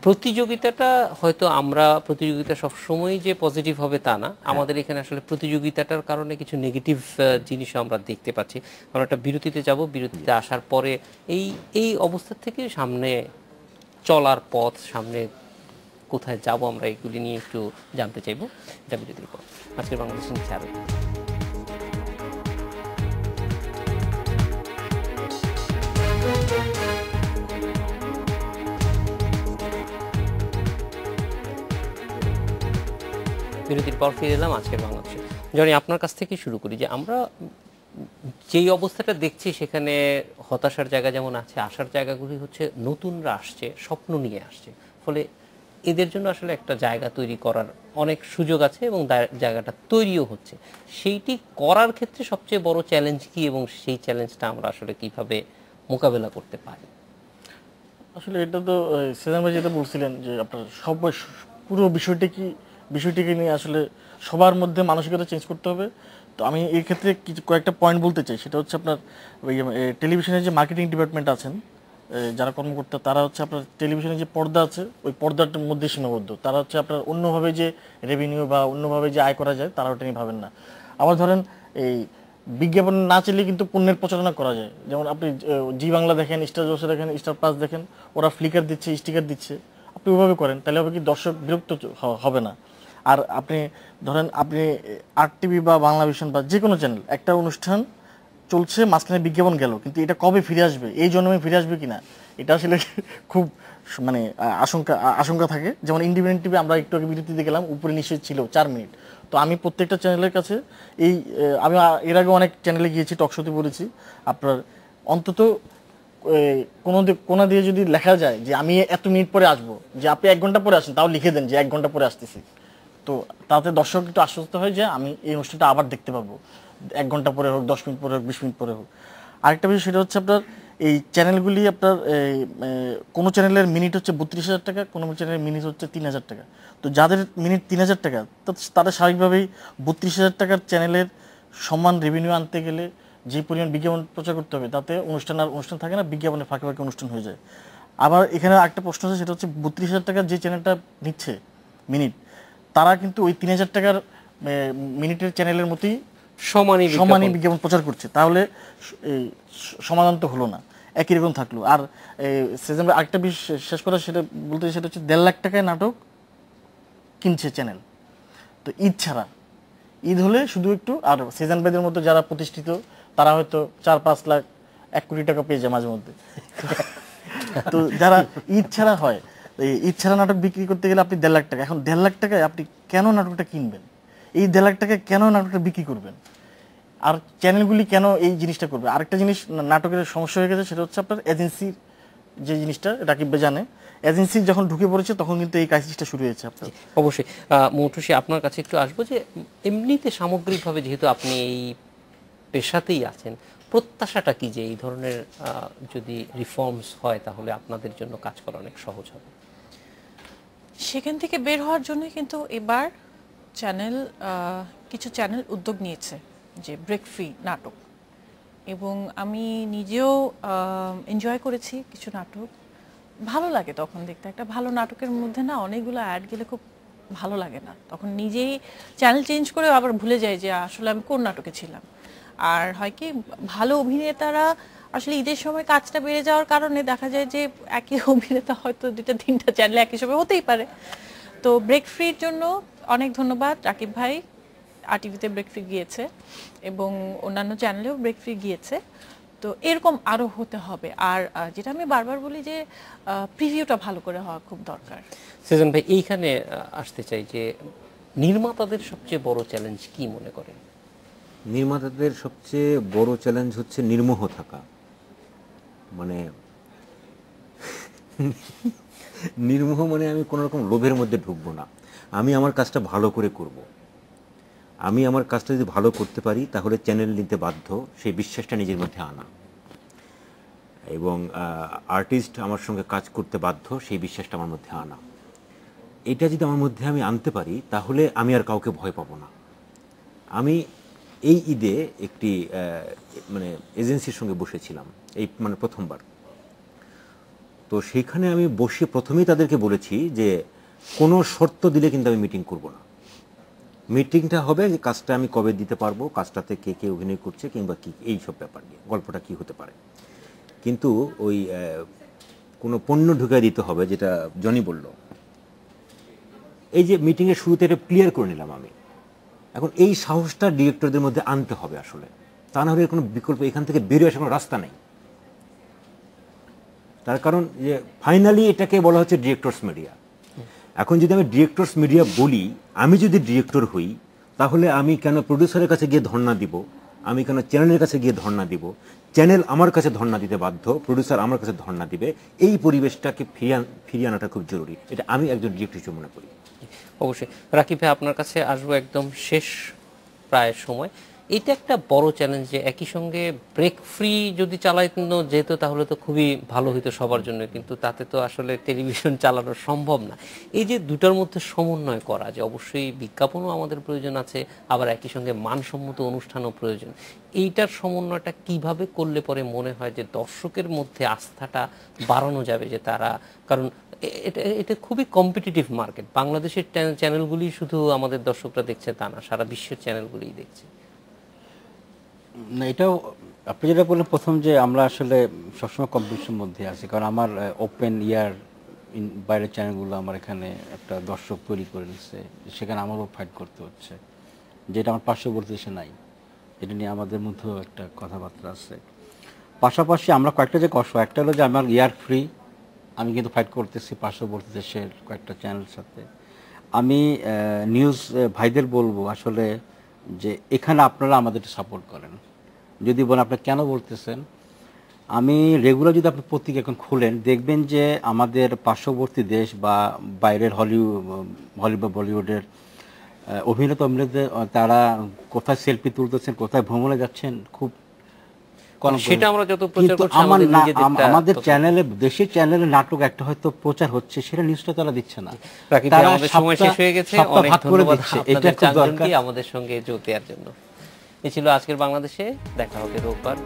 প্রতিযোগিতাটা হয়তো আমরা প্রতিযোগিতা সবসময় যে পজিটিভ হবে তা না, আমাদের এখানে আসলে প্রতিযোগিতাটার কারণে কিছু নেগেটিভ জিনিসও আমরা দেখতে পাচ্ছি। আমরা একটা বিরতিতে যাব, বিরতিতে আসার পরে এই অবস্থা থেকে সামনে চলার পথ, সামনে কোথায় যাব আমরা এগুলি নিয়ে একটু জানতে চাইবো। এটা বিরতির পর আজকের বাংলাদেশ নিচ্ছে আরো। বিরতির পর ফিরে এলাম আজকের বাংলাদেশে। জনি, আপনার কাছ থেকে শুরু করি যে আমরা যেই অবস্থাটা দেখছি সেখানে হতাশার জায়গা যেমন আছে, আসার জায়গাগুলি হচ্ছে নতুনরা আসছে, স্বপ্ন নিয়ে আসছে, ফলে এদের জন্য আসলে একটা জায়গা তৈরি করার অনেক সুযোগ আছে এবং জায়গাটা তৈরিও হচ্ছে। সেইটি করার ক্ষেত্রে সবচেয়ে বড় চ্যালেঞ্জ কি এবং সেই চ্যালেঞ্জটা আমরা আসলে কিভাবে মোকাবেলা করতে পারি? আসলে এটা তো সেজান ভাই যেটা বলছিলেন যে আপনার পুরো বিষয়টিকে নিয়ে আসলে সবার মধ্যে মানসিকতা চেঞ্জ করতে হবে। তো আমি এই ক্ষেত্রে কয়েকটা পয়েন্ট বলতে চাই। সেটা হচ্ছে আপনার ওই টেলিভিশনের যে মার্কেটিং ডিপার্টমেন্ট আছেন যারা কর্মকর্তা তারা হচ্ছে আপনার টেলিভিশনে যে পর্দা আছে ওই পর্দাটার মধ্যে সীমাবদ্ধ। তারা হচ্ছে আপনার অন্যভাবে যে রেভিনিউ বা অন্যভাবে যে আয় করা যায় তারা ওটা নিয়ে ভাবেন না। আবার ধরেন এই বিজ্ঞাপন না চাইলে কিন্তু পণ্যের প্রচারণা করা যায়। যেমন আপনি জি বাংলা দেখেন, স্টার জলসা দেখেন, স্টার প্লাস দেখেন, ওরা ফ্লিকার দিচ্ছে, স্টিকার দিচ্ছে, আপনি ওইভাবে করেন, তাহলে হবে কি দর্শক বিরক্ত হবে না। আর আপনি ধরেন আপনি RTV বা বাংলা ভিশন বা যে কোনো চ্যানেল একটা অনুষ্ঠান চলছে, মাঝখানে বিজ্ঞাপন গেল, কিন্তু এটা কবে ফিরে আসবে, এই জন্মে ফিরে আসবে কিনা, এটা আসলে খুব মানে আশঙ্কা থাকে। যেমন ইন্ডিপেন্ডেন্ট টিভি আমরা একটু আগে বিরতিতে গেলাম, উপরে নিশ্চয়ই ছিল 4 মিনিট। তো আমি প্রত্যেকটা চ্যানেলের কাছে আমি এর আগে অনেক চ্যানেলে গিয়েছি, টকশোতে বলেছি, আপনার অন্তত কোনা দিয়ে যদি লেখা যায় যে আমি এত মিনিট পরে আসবো, যে আপনি 1 ঘন্টা পরে আসেন, তাও লিখে দেন যে 1 ঘন্টা পরে আসতেছি। তো তাতে দর্শক একটু আশ্বস্ত হয় যে আমি এই অনুষ্ঠানটা আবার দেখতে পাবো, 1 ঘন্টা পরে হোক, 10 মিনিট পরে হোক, 20 মিনিট পরে হোক। আরেকটা বিষয় সেটা হচ্ছে আপনার এই চ্যানেলগুলি আপনার কোনো চ্যানেলের মিনিট হচ্ছে 32,000 টাকা, কোনো চ্যানেলের মিনিট হচ্ছে 3,000 টাকা। তো যাদের মিনিট 3,000 টাকা তারা স্বাভাবিকভাবেই 32,000 টাকার চ্যানেলের সমান রেভিনিউ আনতে গেলে যে পরিমাণ বিজ্ঞাপন প্রচার করতে হবে, তাতে অনুষ্ঠান থাকে না, বিজ্ঞাপনের ফাঁকে ফাঁকে অনুষ্ঠান হয়ে যায়। আবার এখানে একটা প্রশ্ন আছে, সেটা হচ্ছে 32,000 টাকার যে চ্যানেলটা নিচ্ছে মিনিট, তারা কিন্তু ওই 3,000 টাকার মিনিটের চ্যানেলের মতোই সমানই বিজ্ঞাপন প্রচার করছে। তাহলে সমাধান তো হলো না, একই রকম থাকলো। আর সেজন্য আরেকটা বিষয় শেষ করা সেটা বলতে, সেটা হচ্ছে 1.5 লাখ টাকায় নাটক কিনছে চ্যানেল। তো ঈদ ছাড়া, ঈদ হলে শুধু একটু, আর সিজন ভাইদের মতো যারা প্রতিষ্ঠিত তারা হয়তো 4-5 লাখ 1 কোটি টাকা পেয়ে যায় মাঝে মধ্যে। তো যারা ঈদ ছাড়া হয়, ঈদ ছাড়া নাটক বিক্রি করতে গেলে আপনি 1.5 লাখ টাকা, এখন 1.5 লাখ টাকায় আপনি কেন নাটকটা কিনবেন, এই 1.5 লাখ টাকায় কেন নাটকটা বিক্রি করবেন, আর চ্যানেলগুলি কেন এই জিনিসটা করবে? আরেকটা জিনিস নাটকের সমস্যা হয়ে গেছে, সেটা হচ্ছে আপনার এজেন্সির যে জিনিসটা, রাকিব ভাই জানে, এজেন্সি যখন ঢুকে পড়েছে তখন কিন্তু এই ক্রাইসিসটা শুরু হয়েছে আপনার। অবশ্যই মৌটুসী, আপনার কাছে একটু আসবো যে এমনিতে সামগ্রিকভাবে যেহেতু আপনি এই পেশাতেই আছেন, প্রত্যাশাটা কি যে এই ধরনের যদি রিফর্মস হয় তাহলে আপনাদের জন্য কাজ করা অনেক সহজ হবে? সেখান থেকে বের হওয়ার জন্য কিন্তু এবার কিছু চ্যানেল উদ্যোগ নিয়েছে যে ব্রেক ফ্রি নাটক, এবং আমি নিজেও এনজয় করেছি কিছু নাটক। ভালো লাগে তখন দেখতে, একটা ভালো নাটকের মধ্যে না অনেকগুলো অ্যাড গেলে খুব ভালো লাগে না, তখন নিজেই চ্যানেল চেঞ্জ করে আবার ভুলে যাই যে আসলে আমি কোন নাটকে ছিলাম। আর হয় কি, ভালো অভিনেতারা আসলে ঈদের সময় কাজটা বেড়ে যাওয়ার কারণে দেখা যায় যে একই অভিনেতা হয়তো 2-3টা চ্যানেলে একই সময় হতেই পারে। তো ব্রেক ফ্রির জন্য অনেক ধন্যবাদ রাকিব ভাই, RTVতে ব্রেক ফ্রি গিয়েছে এবং অন্যান্য চ্যানেলেও ব্রেক ফ্রি গিয়েছে। তো এরকম আরও হতে হবে। আর যেটা আমি বারবার বলি যে প্রিভিউটা ভালো করে হওয়া খুব দরকার। সেজন ভাই, এইখানে আসতে চাই যে নির্মাতাদের সবচেয়ে বড় চ্যালেঞ্জ কি মনে করেন? নির্মাতাদের সবচেয়ে বড় চ্যালেঞ্জ হচ্ছে নির্মোহ থাকা। মানে নির্মোহ মানে আমি কোনো রকম লোভের মধ্যে ঢুকবো না, আমি আমার কাজটা ভালো করে করব। আমি আমার কাজটা যদি ভালো করতে পারি তাহলে চ্যানেল নিতে বাধ্য, সেই বিশ্বাসটা নিজের মধ্যে আনা, এবং আর্টিস্ট আমার সঙ্গে কাজ করতে বাধ্য, সেই বিশ্বাসটা আমার মধ্যে আনা। এটা যদি আমার মধ্যে আমি আনতে পারি তাহলে আমি আর কাউকে ভয় পাবো না। আমি এই ঈদে একটি মানে এজেন্সির সঙ্গে বসেছিলাম, এই মানে প্রথমবার। তো সেখানে আমি বসে প্রথমেই তাদেরকে বলেছি যে কোনো শর্ত দিলে কিন্তু আমি মিটিং করব না। মিটিংটা হবে যে কাজটা আমি কবে দিতে পারবো, কাজটাতে কে কে অভিনয় করছে, কিংবা কি এই সব ব্যাপার নিয়ে গল্পটা কি হতে পারে। কিন্তু ওই কোনো পণ্য ঢুকিয়ে দিতে হবে, যেটা জনি বলল। এই যে মিটিংয়ের শুরুতে এটা ক্লিয়ার করে নিলাম আমি। এখন এই সাহসটা ডিরেক্টরদের মধ্যে আনতে হবে আসলে, তা না হলে কোনো বিকল্প, এখান থেকে বেরিয়ে আসার কোনো রাস্তা নেই। তার কারণ যে ফাইনালি এটাকে বলা হচ্ছে ডিরেক্টরস মিডিয়া। এখন যদি আমি ডিরেক্টরস মিডিয়া বলি, আমি যদি ডিরেক্টর হই, তাহলে আমি কেন প্রডিউসারের কাছে গিয়ে ধর্ণা দিব, আমি কেন চ্যানেলের কাছে গিয়ে ধর্ণা দিব, চ্যানেল আমার কাছে ধর্ণা দিতে বাধ্য, প্রডিউসার আমার কাছে ধর্ণা দিবে। এই পরিবেশটাকে ফিরিয়ে আনাটা খুব জরুরি, এটা আমি একজন ডিরেক্টর হিসেবে মনে করি। অবশ্যই রাকিব ভাই, আপনার কাছে আসবো একদম শেষ প্রায় সময়, এটা একটা বড় চ্যালেঞ্জ যে একই সঙ্গে ব্রেক ফ্রি যদি চালানো যেত তাহলে তো খুবই ভালো হতো সবার জন্য, কিন্তু তাতে তো আসলে টেলিভিশন চালানো সম্ভব না। এই যে দুটার মধ্যে সমন্বয় করা, যে অবশ্যই বিজ্ঞাপনও আমাদের প্রয়োজন আছে, আবার একই সঙ্গে মানসম্মত অনুষ্ঠানও প্রয়োজন, এইটার সমন্বয়টা কিভাবে করলে পরে মনে হয় যে দর্শকের মধ্যে আস্থাটা বাড়ানো যাবে, যে তারা, কারণ এটা এটা খুবই কম্পিটিটিভ মার্কেট, বাংলাদেশের চ্যানেলগুলি শুধু আমাদের দর্শকরা দেখছে তা না, সারা বিশ্বের চ্যানেলগুলিই দেখছে। না, এটাও আপনি যেটা বললেন প্রথম, যে আমরা আসলে সবসময় কম্পিটিশনের মধ্যে আছি, কারণ আমার ওপেন ইয়ার বাইরের চ্যানেলগুলো আমার এখানে একটা দর্শক তৈরি করে নিচ্ছে, সেখানে আমারও ফাইট করতে হচ্ছে, যেটা আমার পার্শ্ববর্তী দেশে নাই। এটা নিয়ে আমাদের মধ্যেও একটা কথাবার্তা আছে। পাশাপাশি আমরা কয়েকটা যে কষ্ট, একটা হলো যে আমার ইয়ার ফ্রি, আমি কিন্তু ফাইট করতেছি পার্শ্ববর্তী দেশের কয়েকটা চ্যানেলের সাথে। আমি নিউজ ভাইদের বলবো আসলে যে এখানে আপনারা আমাদের সাপোর্ট করেন। যদি বলেন আপনি কেন বলতেছেন, আমি রেগুলার যদি আপনি পত্রিকা এখন খুলেন দেখবেন যে আমাদের পার্শ্ববর্তী দেশ বা বাইরের হলিউড বা বলিউডের অভিনেতা তারা কোথায় সেলফি তুলতেছেন, কোথায় ভ্রমণে যাচ্ছেন, খুব সেটা আমরা যত প্রচার কিন্তু করছি আমাদের চ্যানেলে, দেশের চ্যানেলে নাটক একটা হয়তো প্রচার হচ্ছে, সেটা নিউজটা তারা দিচ্ছে না। রাকিব ভাই, আমাদের সময় শেষ হয়ে গেছে, অনেক ধন্যবাদ আপনাদের চারজনকে আমাদের সঙ্গে যোগ দেওয়ার জন্য। এই ছিল আজকের বাংলাদেশে, দেখা হবে রোববার।